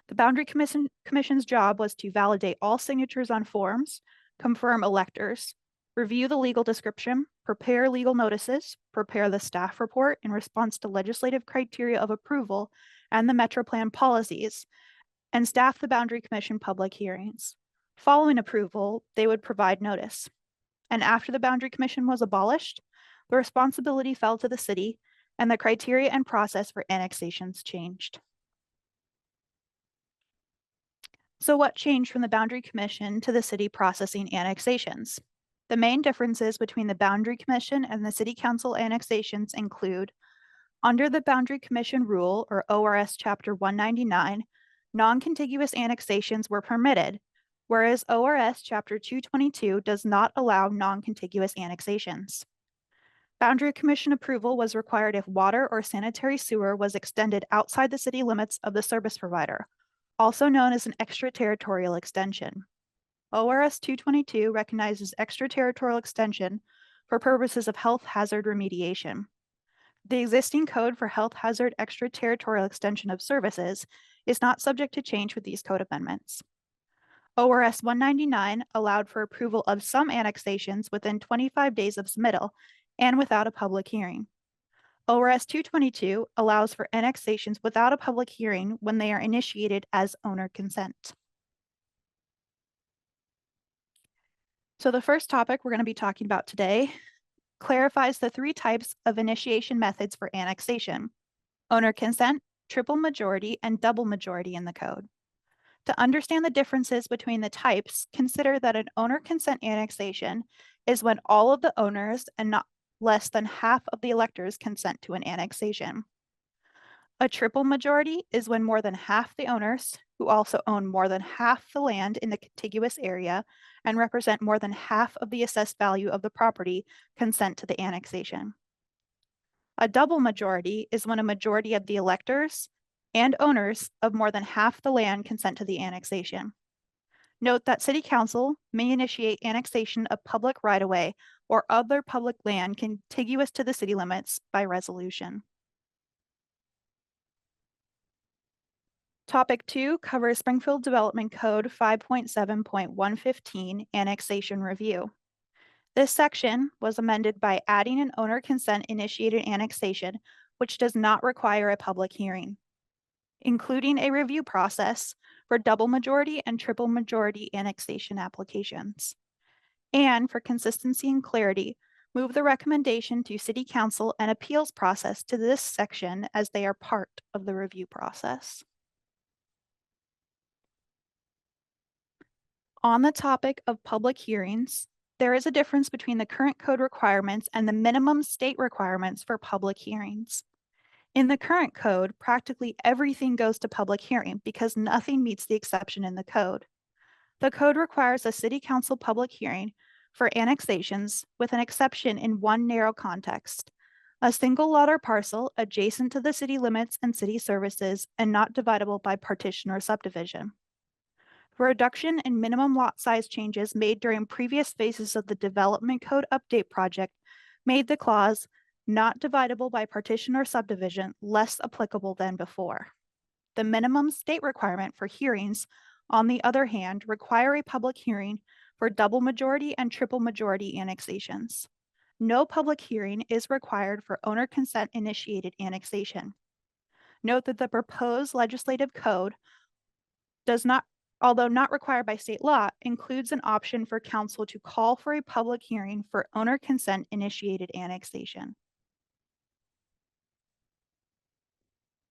The Boundary Commission's job was to validate all signatures on forms, confirm electors, review the legal description, prepare legal notices, prepare the staff report in response to legislative criteria of approval and the Metro Plan policies, and staff the Boundary Commission public hearings. Following approval, they would provide notice. And after the Boundary Commission was abolished, the responsibility fell to the city and the criteria and process for annexations changed. So what changed from the Boundary Commission to the city processing annexations? The main differences between the Boundary Commission and the City Council annexations include, under the Boundary Commission rule, or ORS Chapter 199, non-contiguous annexations were permitted, whereas ORS Chapter 222 does not allow non-contiguous annexations. Boundary Commission approval was required if water or sanitary sewer was extended outside the city limits of the service provider, also known as an extraterritorial extension. ORS 222 recognizes extraterritorial extension for purposes of health hazard remediation. The existing code for health hazard extraterritorial extension of services is not subject to change with these code amendments. ORS 199 allowed for approval of some annexations within 25 days of submittal and without a public hearing. ORS 222 allows for annexations without a public hearing when they are initiated as owner consent. So the first topic we're going to be talking about today clarifies the 3 types of initiation methods for annexation: owner consent, triple majority, and double majority in the code. To understand the differences between the types, consider that an owner consent annexation is when all of the owners and not less than half of the electors consent to an annexation. A triple majority is when more than half the owners, who also own more than half the land in the contiguous area and represent more than half of the assessed value of the property, consent to the annexation. A double majority is when a majority of the electors and owners of more than half the land consent to the annexation. Note that City Council may initiate annexation of public right-of-way or other public land contiguous to the city limits by resolution. Topic 2 covers Springfield Development Code 5.7.115 Annexation Review. This section was amended by adding an owner consent initiated annexation, which does not require a public hearing. including a review process for double majority and triple majority annexation applications. And for consistency and clarity, move the recommendation to City Council and appeals process to this section as they are part of the review process. On the topic of public hearings, there is a difference between the current code requirements and the minimum state requirements for public hearings. In the current code, practically everything goes to public hearing because nothing meets the exception in the code. The code requires a City Council public hearing for annexations with an exception in one narrow context: a single lot or parcel adjacent to the city limits and city services and not divisible by partition or subdivision. The reduction in minimum lot size changes made during previous phases of the Development Code Update project made the clause "not divisible by partition or subdivision" less applicable than before. The minimum state requirement for hearings, on the other hand, require a public hearing for double majority and triple majority annexations. No public hearing is required for owner consent initiated annexation. Note that the proposed legislative code does not, although not required by state law, includes an option for council to call for a public hearing for owner consent initiated annexation.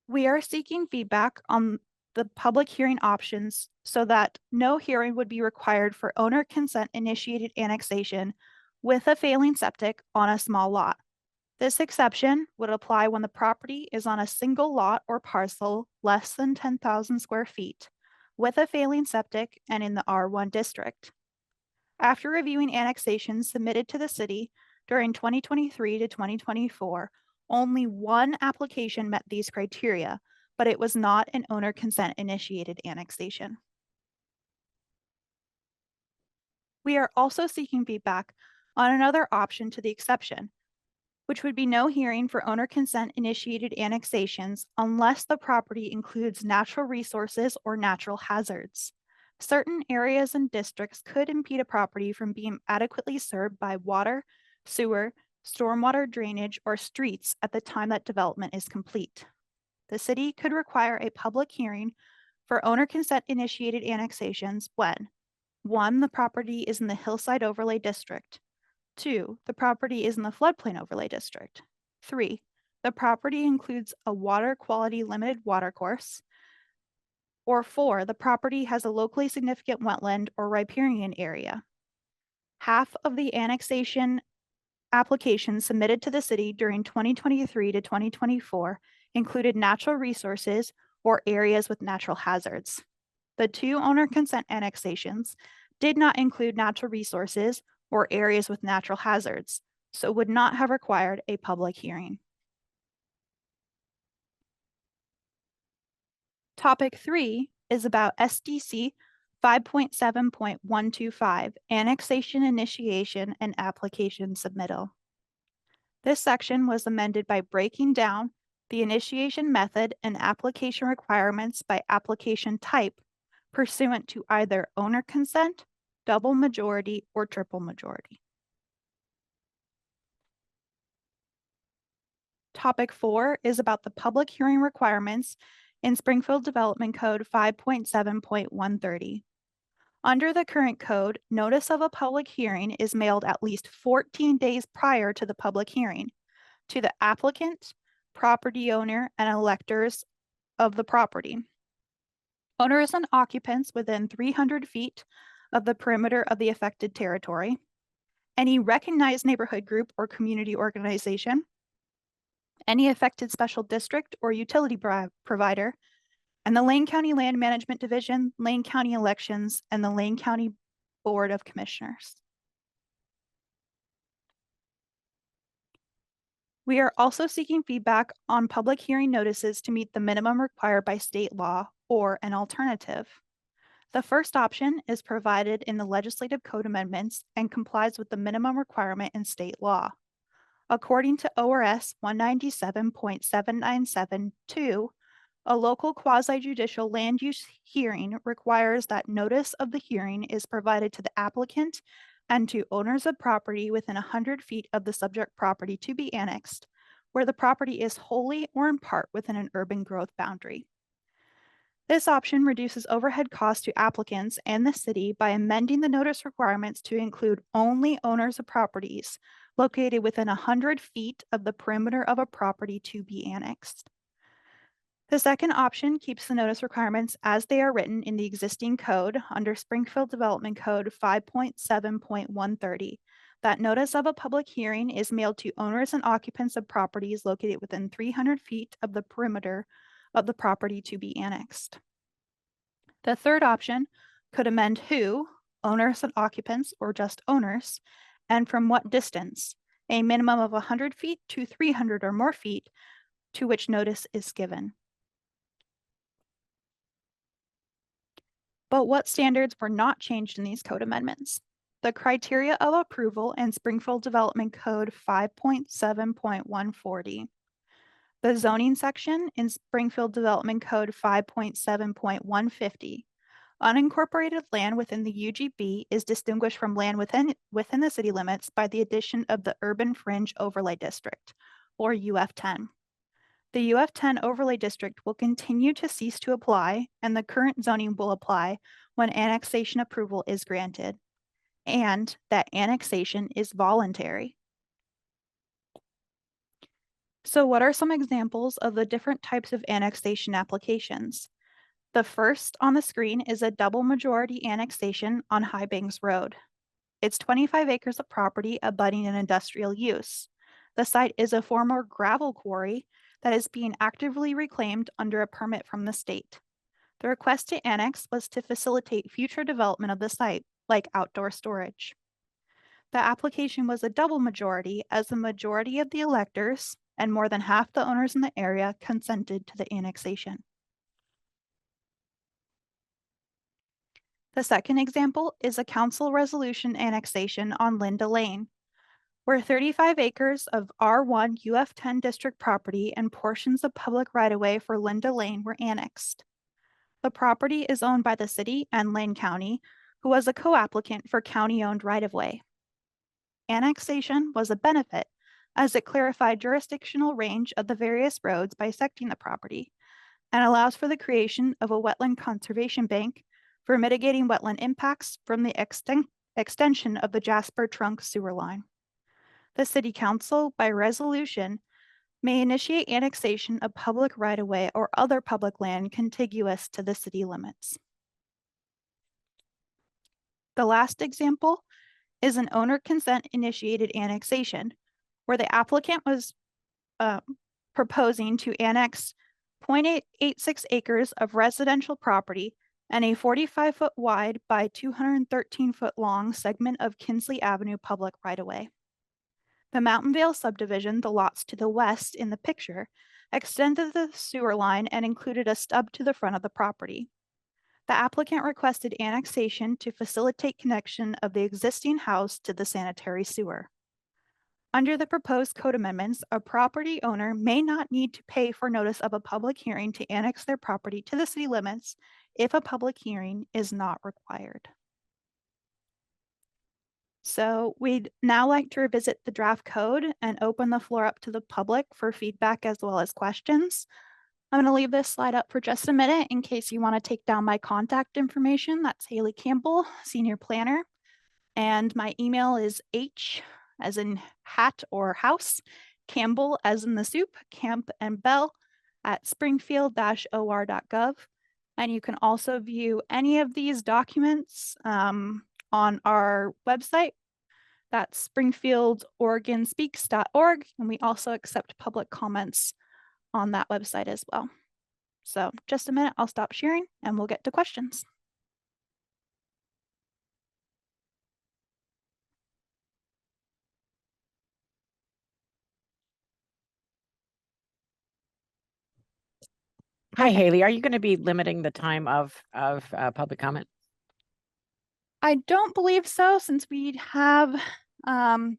We are seeking feedback on the public hearing options so that no hearing would be required for owner consent initiated annexation with a failing septic on a small lot. This exception would apply when the property is on a single lot or parcel less than 10,000 square feet with a failing septic and in the R1 district. After reviewing annexations submitted to the city during 2023 to 2024, only one application met these criteria, but it was not an owner consent initiated annexation. We are also seeking feedback on another option to the exception, which would be no hearing for owner consent initiated annexations unless the property includes natural resources or natural hazards. Certain areas and districts could impede a property from being adequately served by water, sewer, stormwater drainage, or streets at the time that development is complete. The city could require a public hearing for owner consent initiated annexations when 1. The property is in the Hillside Overlay District. 2. The property is in the Floodplain Overlay District. 3. The property includes a water quality limited watercourse. Or 4. The property has a locally significant wetland or riparian area. Half of the annexation applications submitted to the city during 2023 to 2024 included natural resources or areas with natural hazards. The 2 owner consent annexations did not include natural resources or areas with natural hazards, so would not have required a public hearing. Topic 3 is about SDC 5.7.125, Annexation Initiation and Application Submittal. This section was amended by breaking down the initiation method and application requirements by application type pursuant to either owner consent, double majority, or triple majority. Topic 4 is about the public hearing requirements in Springfield Development Code 5.7.130. Under the current code, notice of a public hearing is mailed at least 14 days prior to the public hearing to the applicant, property owner, and electors of the property. Owners and occupants within 300 feet of the perimeter of the affected territory, any recognized neighborhood group or community organization, any affected special district or utility provider, and the Lane County Land Management Division, Lane County Elections, and the Lane County Board of Commissioners. We are also seeking feedback on public hearing notices to meet the minimum required by state law or an alternative. The first option is provided in the legislative code amendments and complies with the minimum requirement in state law. According to ORS 197.7972, a local quasi-judicial land use hearing requires that notice of the hearing is provided to the applicant and to owners of property within 100 feet of the subject property to be annexed, where the property is wholly or in part within an urban growth boundary. This option reduces overhead costs to applicants and the city by amending the notice requirements to include only owners of properties located within 100 feet of the perimeter of a property to be annexed. The second option keeps the notice requirements as they are written in the existing code under Springfield Development Code 5.7.130. That notice of a public hearing is mailed to owners and occupants of properties located within 300 feet of the perimeter of the property to be annexed. The third option could amend who, owners and occupants, or just owners, and from what distance, a minimum of 100 feet to 300 or more feet to which notice is given. But what standards were not changed in these code amendments? The criteria of approval in Springfield Development Code 5.7.140. The zoning section in Springfield Development Code 5.7.150. Unincorporated land within the UGB is distinguished from land within the city limits by the addition of the Urban Fringe Overlay District, or UF10. The UF10 overlay district will continue to cease to apply, and the current zoning will apply when annexation approval is granted, and that annexation is voluntary. So what are some examples of the different types of annexation applications? The first on the screen is a double majority annexation on High Banks Road. It's 25 acres of property abutting an industrial use. The site is a former gravel quarry that is being actively reclaimed under a permit from the state. The request to annex was to facilitate future development of the site, like outdoor storage. The application was a double majority as the majority of the electors and more than half the owners in the area consented to the annexation. The second example is a council resolution annexation on Linda Lane, where 35 acres of R1 UF10 district property and portions of public right-of-way for Linda Lane were annexed. The property is owned by the city and Lane County, who was a co-applicant for county-owned right-of-way. Annexation was a benefit as it clarified jurisdictional range of the various roads bisecting the property and allows for the creation of a wetland conservation bank for mitigating wetland impacts from the extension of the Jasper Trunk sewer line. The City Council, by resolution, may initiate annexation of public right-of-way or other public land contiguous to the city limits. The last example is an owner consent initiated annexation, where the applicant was proposing to annex 0.886 acres of residential property and a 45-foot wide by 213-foot long segment of Kinsley Avenue public right-of-way. The Mountain Vale subdivision, the lots to the west in the picture, extended the sewer line and included a stub to the front of the property. The applicant requested annexation to facilitate connection of the existing house to the sanitary sewer. Under the proposed code amendments, a property owner may not need to pay for notice of a public hearing to annex their property to the city limits if a public hearing is not required. So we'd now like to revisit the draft code and open the floor up to the public for feedback as well as questions. I'm going to leave this slide up for just a minute in case you want to take down my contact information. That's Haley Campbell, Senior Planner. And my email is H as in hat or house, Campbell as in the soup, Camp and Bell at springfield-or.gov. And you can also view any of these documents on our website. That's springfieldoregonspeaks.org. And we also accept public comments on that website as well. So just a minute, I'll stop sharing and we'll get to questions. Hi, Haley. Are you going to be limiting the time of public comment? I don't believe so, since we have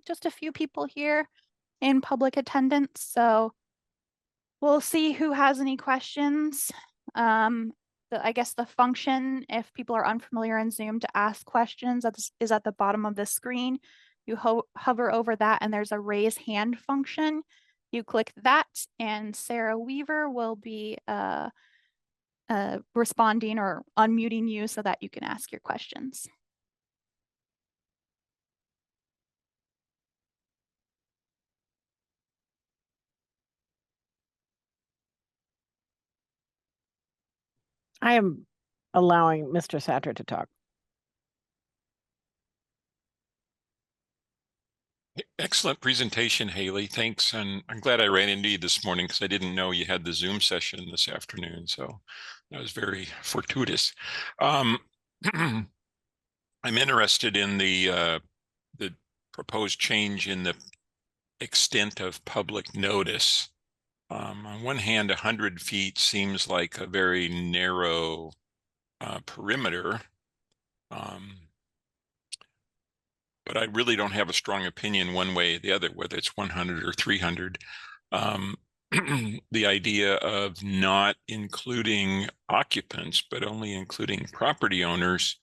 just a few people here in public attendance. So we'll see who has any questions. I guess the function, if people are unfamiliar in Zoom, to ask questions is at the bottom of the screen. You hover over that and there's a raise hand function. You click that and Sarah Weaver will be responding or unmuting you so that you can ask your questions. I am allowing Mr. Satter to talk. Excellent presentation, Haley. Thanks. And I'm glad I ran into you this morning because I didn't know you had the Zoom session this afternoon. So that was very fortuitous. I'm interested in the proposed change in the extent of public notice. On one hand, 100 feet seems like a very narrow perimeter. But I really don't have a strong opinion one way or the other, whether it's 100 or 300. The idea of not including occupants, but only including property owners,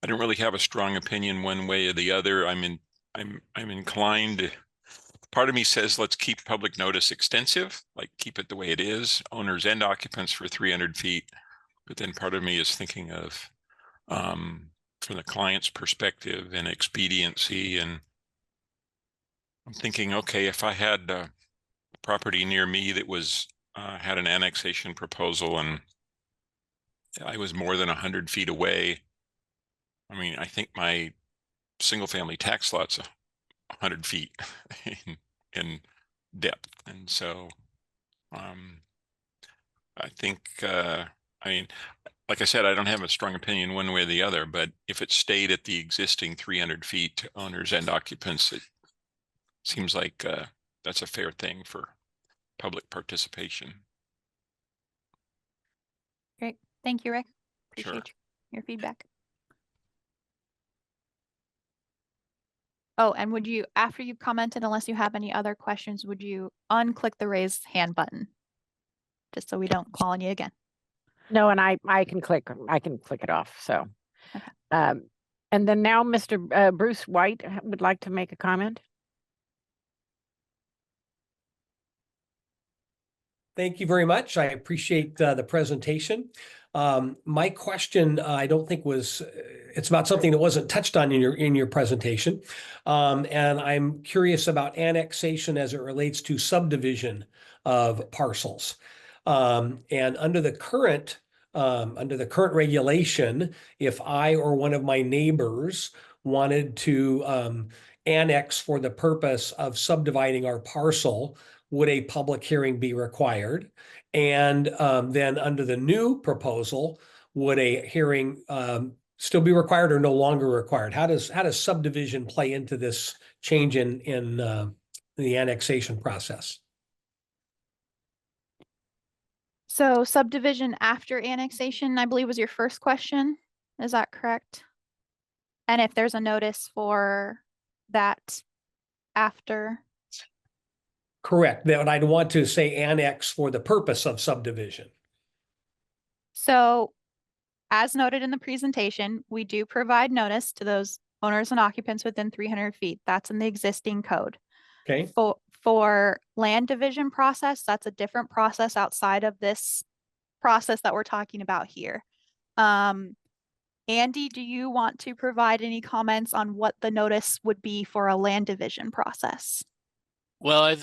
I don't really have a strong opinion one way or the other. I'm inclined. Part of me says let's keep public notice extensive, like keep it the way it is, owners and occupants for 300 feet. But then part of me is thinking of from the client's perspective and expediency. And I'm thinking, okay, if I had a property near me that was had an annexation proposal and I was more than 100 feet away, I mean, I think my single family tax lot's 100 feet in depth. And so I think, I mean, like I said, I don't have a strong opinion one way or the other, but if it stayed at the existing 300 feet to owners and occupants, it seems like that's a fair thing for public participation. Great. Thank you, Rick. Sure. Appreciate your feedback. Oh, and would you, after you've commented, unless you have any other questions, would you unclick the raise hand button? Just so we don't call on you again. No, and I can click it off. So, Okay. And then now Mr. Bruce White would like to make a comment. Thank you very much. I appreciate the presentation. My question, I don't think was, it's about something that wasn't touched on in your presentation. And I'm curious about annexation as it relates to subdivision of parcels. And under the current regulation, if I or one of my neighbors wanted to annex for the purpose of subdividing our parcel, would a public hearing be required? And then under the new proposal, would a hearing still be required or no longer required? How does subdivision play into this change in the annexation process? So subdivision after annexation, I believe was your first question. Is that correct? And if there's a notice for that after? Correct. That I'd want to say annex for the purpose of subdivision. So as noted in the presentation, we do provide notice to those owners and occupants within 300 feet. That's in the existing code. Okay. For land division process, that's a different process outside of this process that we're talking about here. Andy, do you want to provide any comments on what the notice would be for a land division process? Well,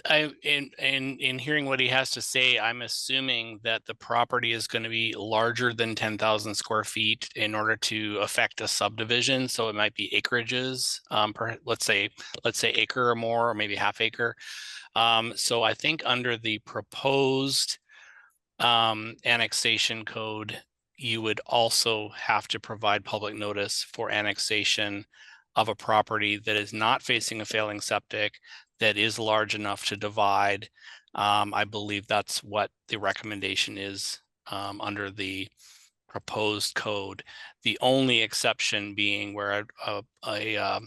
in hearing what he has to say, I'm assuming that the property is going to be larger than 10,000 square feet in order to affect a subdivision. So it might be acreages, let's say acre or more, or maybe half acre. So I think under the proposed annexation code, you would also have to provide public notice for annexation of a property that is not facing a failing septic, that is large enough to divide. I believe that's what the recommendation is under the proposed code. The only exception being where a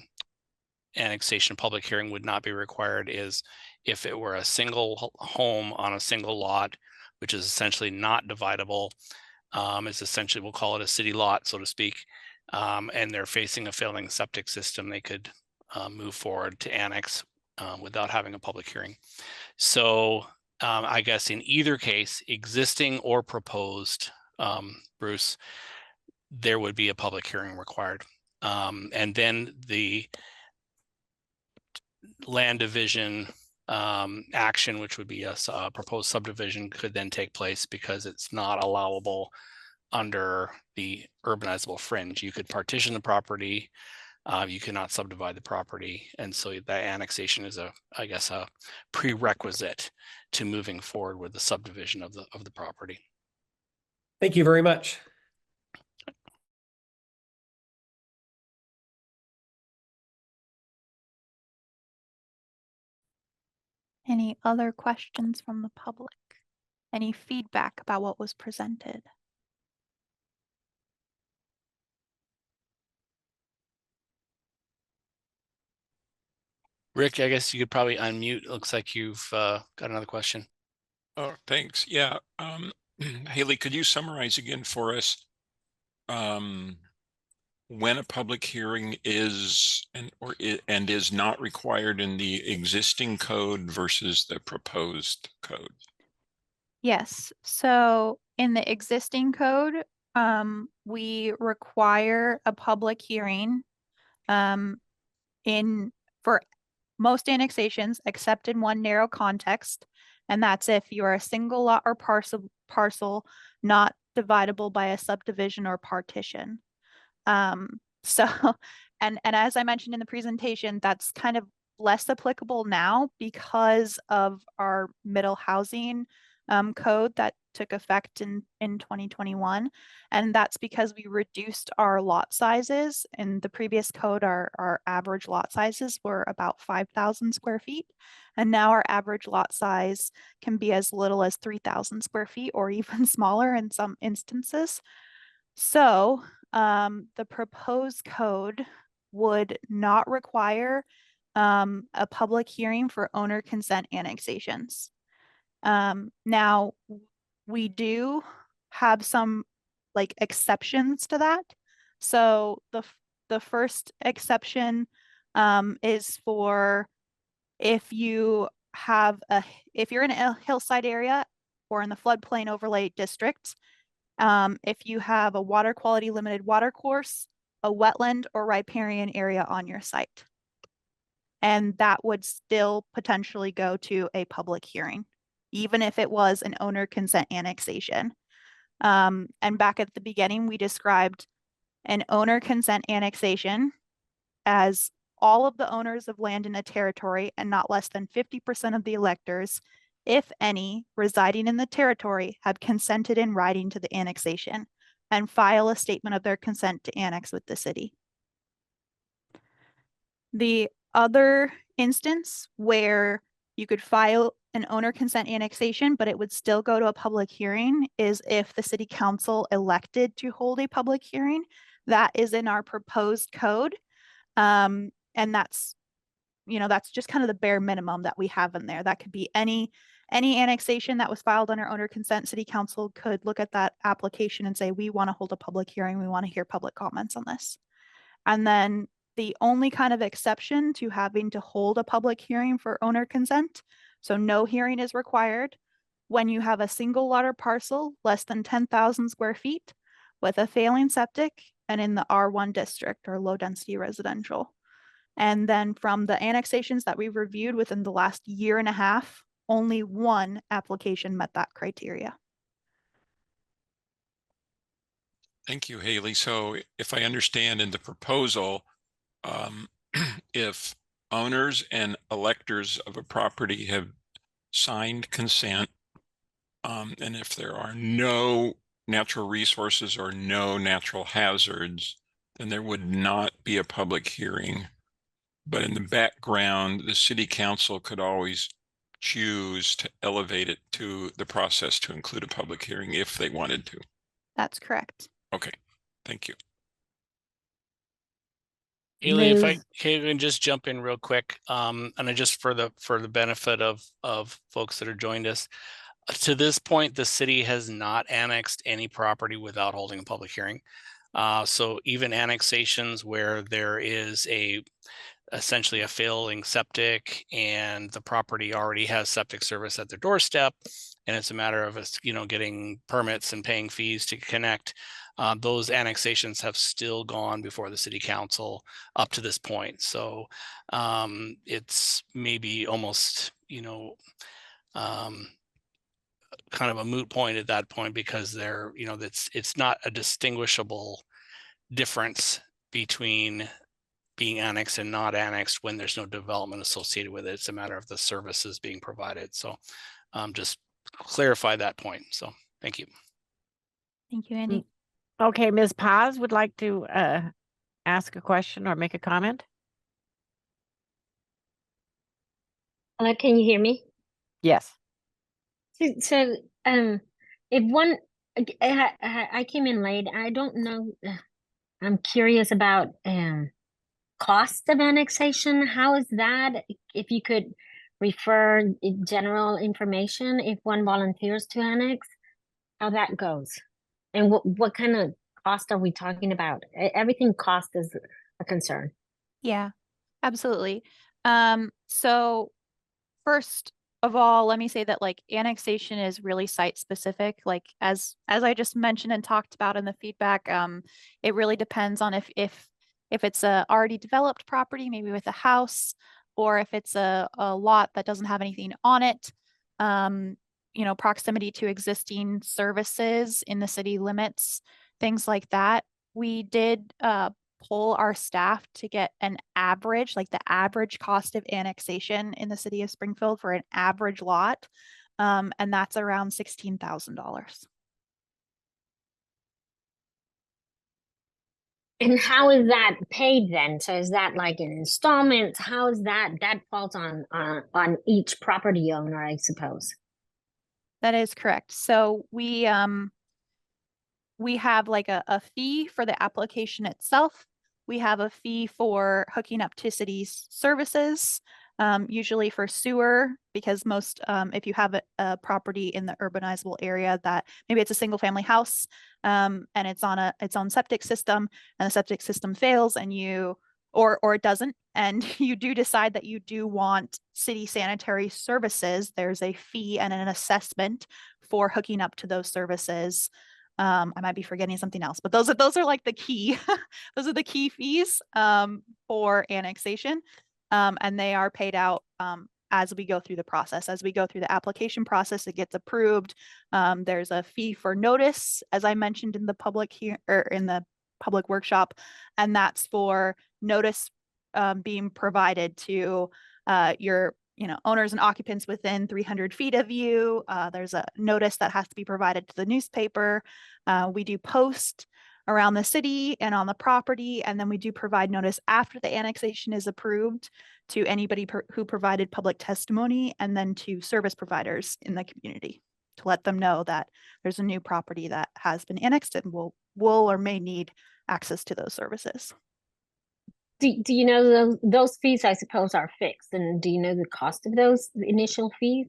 annexation public hearing would not be required is if it were a single home on a single lot, which is essentially not dividable. It's essentially, we'll call it a city lot, so to speak, and they're facing a failing septic system. They could move forward to annex without having a public hearing. So I guess in either case, existing or proposed, Bruce, there would be a public hearing required. And then the land division action, which would be a proposed subdivision, could then take place because it's not allowable under the urbanizable fringe. You could partition the property, you cannot subdivide the property, and so that annexation is I guess a prerequisite to moving forward with the subdivision of the property. Thank you very much. Any other questions from the public? Any feedback about what was presented? Rick, I guess you could probably unmute. It looks like you've got another question. Oh, thanks. Yeah. Haley, could you summarize again for us when a public hearing is and is not required in the existing code versus the proposed code? Yes, so in the existing code, we require a public hearing for most annexations except in one narrow context, and that's if you are a single lot or parcel not dividable by a subdivision or partition. So, and as I mentioned in the presentation, that's kind of less applicable now because of our middle housing code that took effect in 2021. And that's because we reduced our lot sizes. In the previous code, our average lot sizes were about 5,000 square feet. And now our average lot size can be as little as 3,000 square feet or even smaller in some instances. So the proposed code would not require a public hearing for owner consent annexations. Now, we do have some like exceptions to that. So the first exception is for if you're in a hillside area or in the floodplain overlay district, if you have a water quality limited water course, a wetland or riparian area on your site. And that would still potentially go to a public hearing, even if it was an owner consent annexation. And back at the beginning, we described an owner consent annexation as all of the owners of land in a territory and not less than 50% of the electors, if any, residing in the territory have consented in writing to the annexation and file a statement of their consent to annex with the city. The other instance where you could file an owner consent annexation, but it would still go to a public hearing is if the city council elected to hold a public hearing. That is in our proposed code. And that's just kind of the bare minimum that we have in there. That could be any annexation that was filed under owner consent. City council could look at that application and say, we want to hold a public hearing. We want to hear public comments on this. And then the only kind of exception to having to hold a public hearing for owner consent, so no hearing is required, when you have a single lot or parcel less than 10,000 square feet with a failing septic and in the R1 district or low density residential. And then from the annexations that we've reviewed within the last year and a half, only one application met that criteria. Thank you, Haley. So if I understand in the proposal, if owners and electors of a property have signed consent, and if there are no natural resources or no natural hazards, then there would not be a public hearing. But in the background, the city council could always choose to elevate it to the process to include a public hearing if they wanted to. That's correct. Okay, thank you. Haley, if I can just jump in real quick, and I just for the benefit of folks that are joined us, to this point, the city has not annexed any property without holding a public hearing. So even annexations where there is essentially a failing septic and the property already has septic service at their doorstep and it's a matter of us, getting permits and paying fees to connect. Those annexations have still gone before the city council up to this point. So it's maybe almost, kind of a moot point at that point, because they're, it's not a distinguishable difference between being annexed and not annexed when there's no development associated with it. It's a matter of the services being provided. So just clarify that point. So thank you. Thank you, Andy. Okay, Ms. Paz would like to ask a question or make a comment. Can you hear me? Yes. So, if one, I came in late. I don't know. I'm curious about cost of annexation. How is that? If you could refer general information if one volunteers to annex, how that goes, and what kind of cost are we talking about? Everything cost is a concern. Yeah, absolutely. So first of all, let me say that like annexation is really site specific. Like as I just mentioned and talked about in the feedback, it really depends on if it's a already developed property, maybe with a house, or if it's a lot that doesn't have anything on it. Proximity to existing services in the city limits, things like that. We did poll our staff to get an average, like the average cost of annexation in the city of Springfield for an average lot. And that's around $16,000. And how is that paid then? So is that like an installment? How is that? That falls on each property owner, I suppose. That is correct. So we have like a fee for the application itself. We have a fee for hooking up to city's services, usually for sewer, because most, if you have a property in the urbanizable area that maybe it's a single family house, and it's on its own septic system, and the septic system fails and or it doesn't, and you do decide that you do want city sanitary services, there's a fee and an assessment for hooking up to those services. I might be forgetting something else, but those are like the key, those are the key fees for annexation. And they are paid out as we go through the process. As we go through the application process, it gets approved. There's a fee for notice, as I mentioned in the public workshop, and that's for notice being provided to your owners and occupants within 300 feet of you. There's a notice that has to be provided to the newspaper. We do post around the city and on the property, and then we do provide notice after the annexation is approved to anybody who provided public testimony, and then to service providers in the community to let them know that there's a new property that has been annexed and will or may need access to those services. Do you know those fees, I suppose, are fixed, and do you know the cost of those initial fees?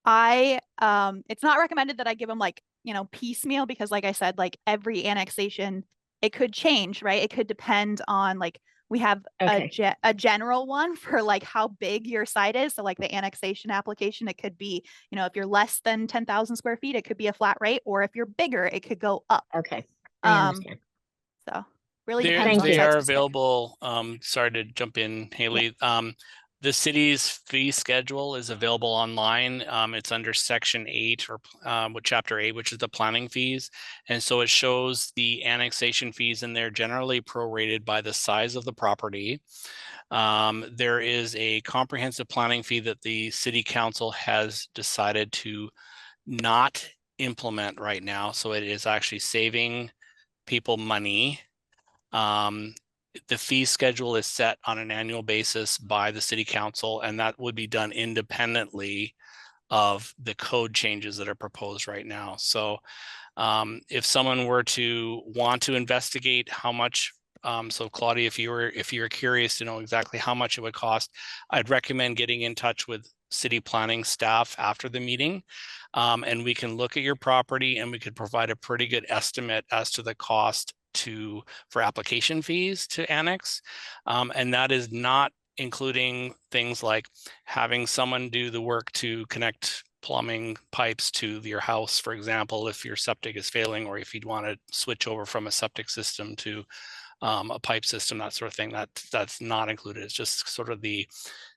It's not recommended that I give them like, piecemeal, because like I said, like every annexation, it could change, right? It could depend on like, we have a general one for like how big your site is. So like the annexation application, it could be, if you're less than 10,000 square feet, it could be a flat rate, or if you're bigger, it could go up. Okay, I understand. So really depends on They site are specific. available. Sorry to jump in, Haley. The city's fee schedule is available online. It's under section 8 or with chapter 8, which is the planning fees. And so it shows the annexation fees, and they're generally prorated by the size of the property. There is a comprehensive planning fee that the city council has decided to not implement right now. So it is actually saving people money. The fee schedule is set on an annual basis by the city council, and that would be done independently of the code changes that are proposed right now. So if someone were to want to investigate how much, so Claudia, if you were curious to know exactly how much it would cost, I'd recommend getting in touch with city planning staff after the meeting. And we can look at your property, and we could provide a pretty good estimate as to the cost for application fees to annex. And that is not including things like having someone do the work to connect plumbing pipes to your house, for example, if your septic is failing, or if you'd want to switch over from a septic system to a pipe system, that sort of thing. That's not included. It's just sort of the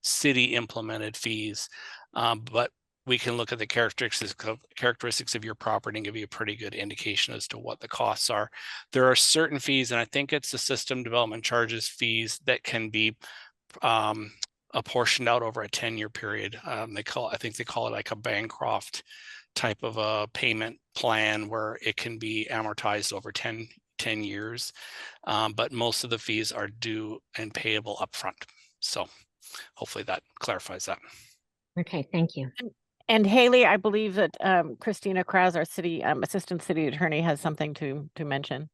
city implemented fees. But we can look at the characteristics of your property and give you a pretty good indication as to what the costs are. There are certain fees, and I think it's the system development charges fees that can be apportioned out over a 10-year period. I think they call it like a Bancroft type of a payment plan where it can be amortized over 10 years. But most of the fees are due and payable upfront. So hopefully that clarifies that. Okay, thank you. And Haley, I believe that Christina Kraz, our city assistant city attorney, has something to mention.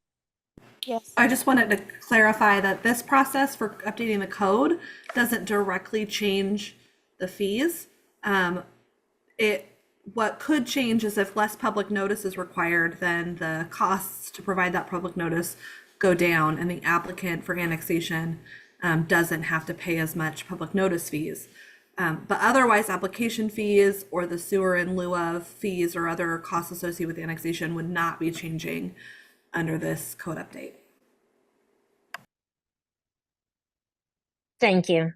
Yes. I just wanted to clarify that this process for updating the code doesn't directly change the fees. What could change is if less public notice is required, then the costs to provide that public notice go down, and the applicant for annexation doesn't have to pay as much public notice fees. But otherwise, application fees or the sewer in lieu of fees or other costs associated with annexation would not be changing under this code update. Thank you.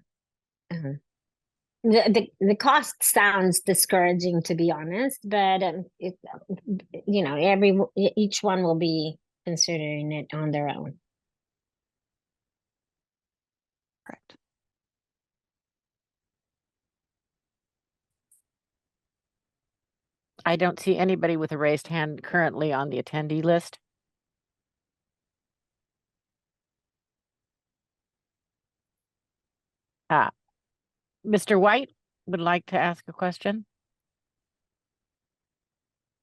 The cost sounds discouraging, to be honest, but each one will be considering it on their own. Correct. I don't see anybody with a raised hand currently on the attendee list. Mr. White would like to ask a question.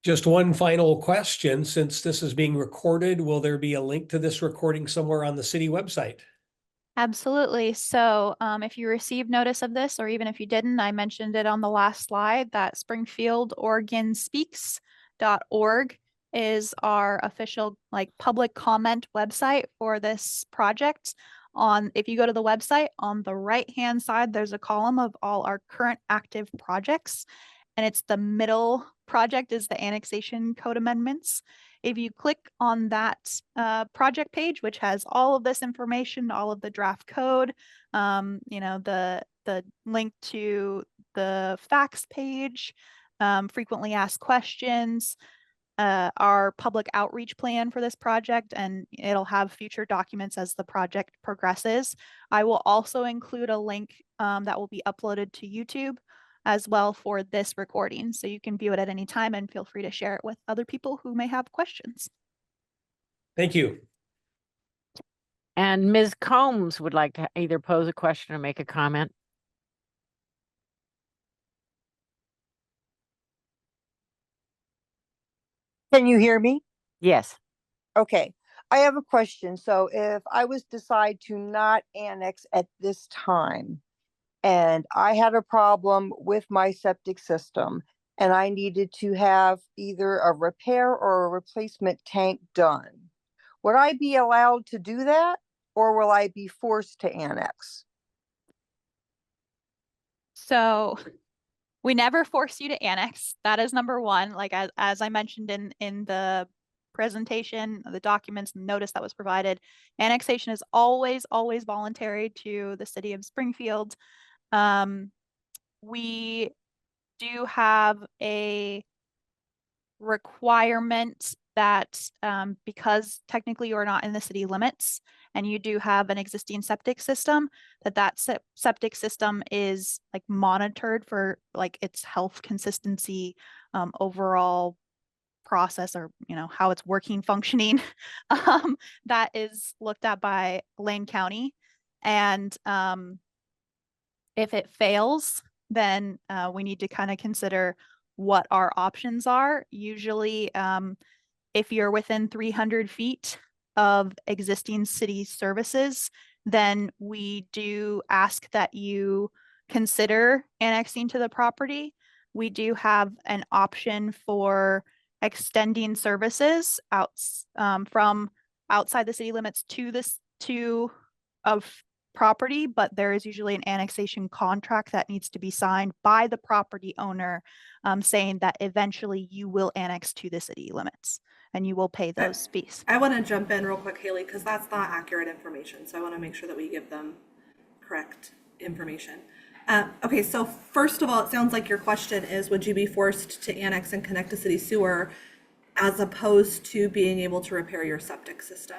Just one final question, since this is being recorded, will there be a link to this recording somewhere on the city website? Absolutely. So if you received notice of this, or even if you didn't, I mentioned it on the last slide that SpringfieldOregonSpeaks.org is our official public comment website for this project. If you go to the website, on the right-hand side, there's a column of all our current active projects, and it's the middle project is the annexation code amendments. If you click on that project page, which has all of this information, all of the draft code, the link to the facts page, frequently asked questions, our public outreach plan for this project, and it'll have future documents as the project progresses. I will also include a link that will be uploaded to YouTube as well for this recording, so you can view it at any time, and feel free to share it with other people who may have questions. Thank you. And Ms. Combs would like to either pose a question or make a comment. Can you hear me? Yes. Okay, I have a question. So if I was decide to not annex at this time, and I had a problem with my septic system, and I needed to have either a repair or a replacement tank done, would I be allowed to do that, or will I be forced to annex? So we never force you to annex. That is number one. Like as I mentioned in the presentation, the documents, the notice that was provided, annexation is always voluntary to the city of Springfield. We do have a requirement that because technically you're not in the city limits and you do have an existing septic system, that septic system is monitored for its health consistency, overall process, or how it's working, functioning. That is looked at by Lane County, and if it fails, then we need to kind of consider what our options are. Usually, if you're within 300 feet of existing city services, then we do ask that you consider annexing to the property. We do have an option for extending services from outside the city limits to property, but there is usually an annexation contract that needs to be signed by the property owner, saying that eventually you will annex to the city limits and you will pay those fees. I want to jump in real quick, Haley, because that's not accurate information. So I want to make sure that we give them correct information. Okay, so first of all, it sounds like your question is, would you be forced to annex and connect to city sewer as opposed to being able to repair your septic system?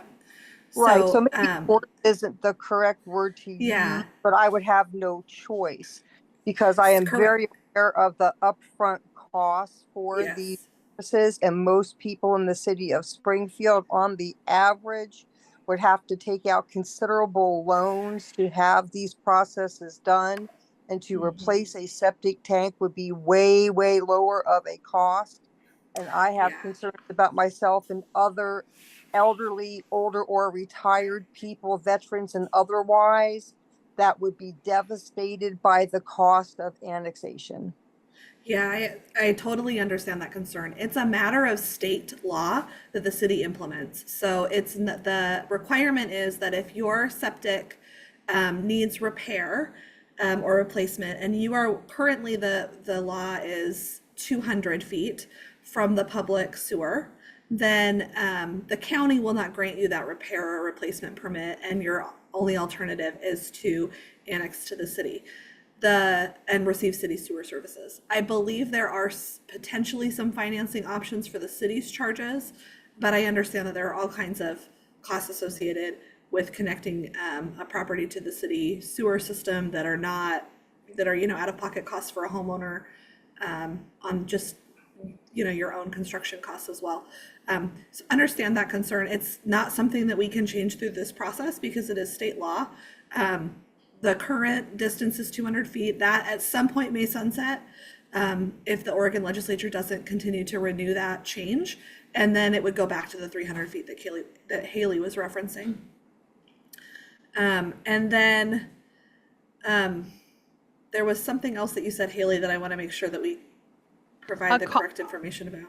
Right, so maybe forced isn't the correct word to yeah. use, but I would have no choice because I am very aware of the upfront costs for these services, and most people in the city of Springfield, on the average, would have to take out considerable loans to have these processes done, and to replace a septic tank would be way, way lower of a cost. And I have concerns about myself and other elderly, older, or retired people, veterans and otherwise, that would be devastated by the cost of annexation. Yeah, I totally understand that concern. It's a matter of state law that the city implements. So the requirement is that if your septic needs repair or replacement, and you are currently, the law is 200 feet from the public sewer, then the county will not grant you that repair or replacement permit, and your only alternative is to annex to the city and receive city sewer services. I believe there are potentially some financing options for the city's charges, but I understand that there are all kinds of costs associated with connecting a property to the city sewer system that are out-of-pocket costs for a homeowner, on just your own construction costs as well. So understand that concern. It's not something that we can change through this process because it is state law. The current distance is 200 feet. That at some point may sunset if the Oregon legislature doesn't continue to renew that change. And then it would go back to the 300 feet that Haley was referencing. And then there was something else that you said, Haley, that I want to make sure that we provide the correct information about.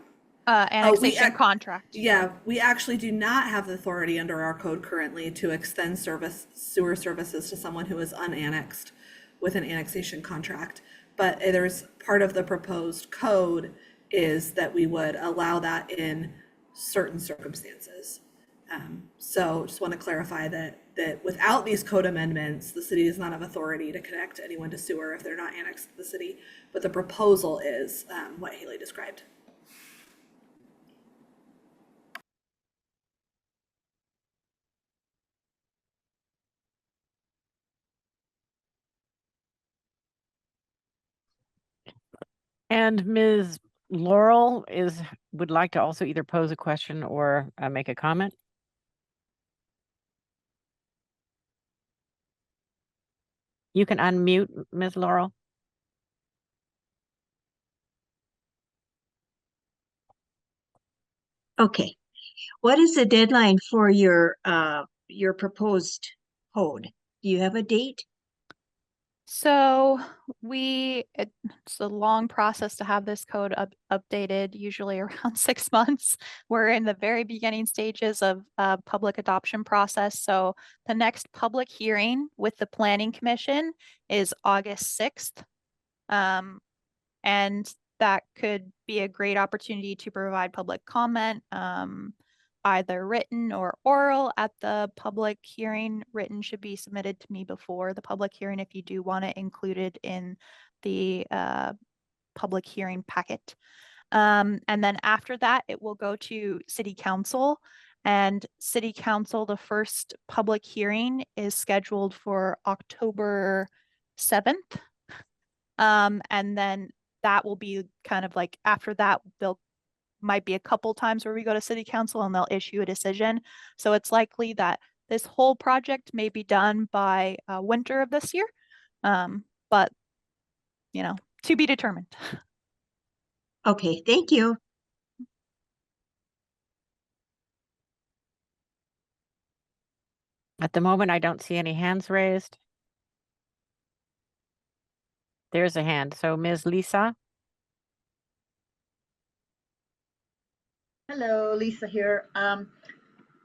Annexation contract. Yeah, we actually do not have the authority under our code currently to extend sewer services to someone who is unannexed with an annexation contract. But there's part of the proposed code is that we would allow that in certain circumstances. So just want to clarify that without these code amendments, the city does not have authority to connect anyone to sewer if they're not annexed to the city. But the proposal is what Haley described. And Ms. Laurel would like to also either pose a question or make a comment. You can unmute, Ms. Laurel. Okay. What is the deadline for your proposed code? Do you have a date? So it's a long process to have this code updated, usually around 6 months. We're in the very beginning stages of public adoption process. So the next public hearing with the Planning Commission is August 6th. And that could be a great opportunity to provide public comment, either written or oral at the public hearing. Written should be submitted to me before the public hearing if you do want it included in the public hearing packet. And then after that, it will go to City Council. And City Council, the first public hearing is scheduled for October 7th. And then that will be kind of like after that, they'll might be a couple times where we go to City Council and they'll issue a decision. So it's likely that this whole project may be done by winter of this year, but to be determined. Okay, thank you. At the moment, I don't see any hands raised. There's a hand. So Ms. Lisa. Hello, Lisa here.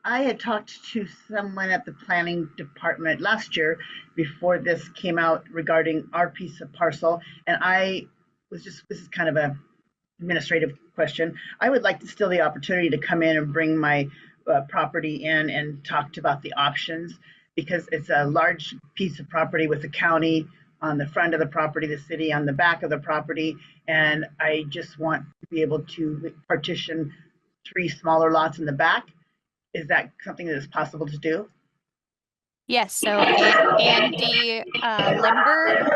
I had talked to someone at the planning department last year before this came out regarding our piece of parcel. And I was just, this is kind of a administrative question. I would like to still the opportunity to come in and bring my property in and talk about the options, because it's a large piece of property with the county on the front of the property, the city on the back of the property. And I just want to be able to partition 3 smaller lots in the back. Is that something that is possible to do? Yes, so Andy Limberg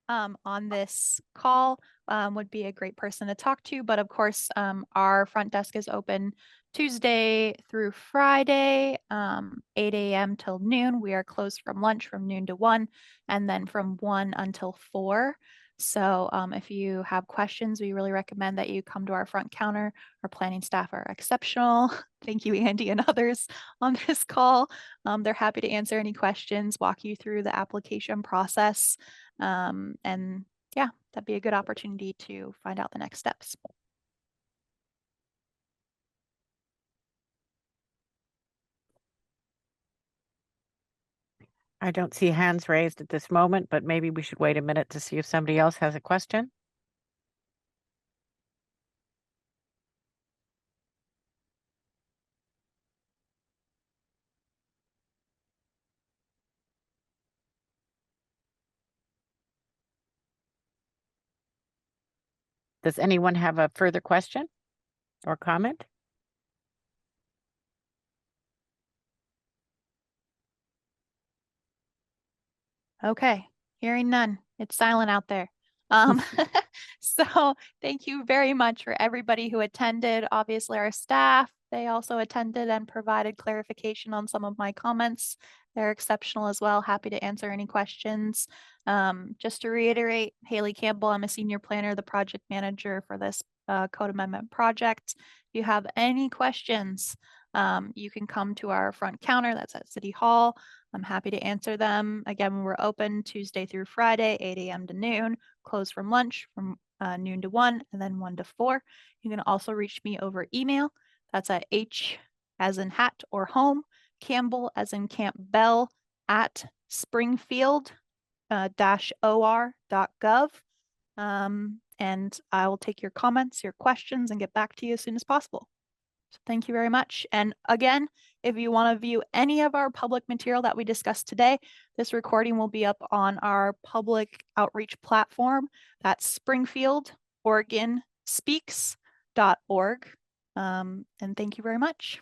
on this call would be a great person to talk to. But of course, our front desk is open Tuesday through Friday, 8 a.m. till noon. We are closed from lunch from noon to 1, and then from 1 until 4. So if you have questions, we really recommend that you come to our front counter. Our planning staff are exceptional. Thank you, Andy and others on this call. They're happy to answer any questions, walk you through the application process. And yeah, that'd be a good opportunity to find out the next steps. I don't see hands raised at this moment, but maybe we should wait a minute to see if somebody else has a question. Does anyone have a further question or comment? Okay, hearing none. It's silent out there. So thank you very much for everybody who attended. Obviously, our staff, they also attended and provided clarification on some of my comments. They're exceptional as well. Happy to answer any questions. Just to reiterate, Haley Campbell, I'm a senior planner, the project manager for this code amendment project. If you have any questions, you can come to our front counter. That's at City Hall. I'm happy to answer them. Again, we're open Tuesday through Friday, 8 a.m. to noon, closed from lunch from noon to 1, and then 1 to 4. You can also reach me over email. That's at H as in hat or home, Campbell as in Camp Bell at springfield-or.gov. And I will take your comments, your questions, and get back to you as soon as possible. So thank you very much. And again, if you want to view any of our public material that we discussed today, this recording will be up on our public outreach platform. That's Springfield, Oregon Speaks.org. And thank you very much.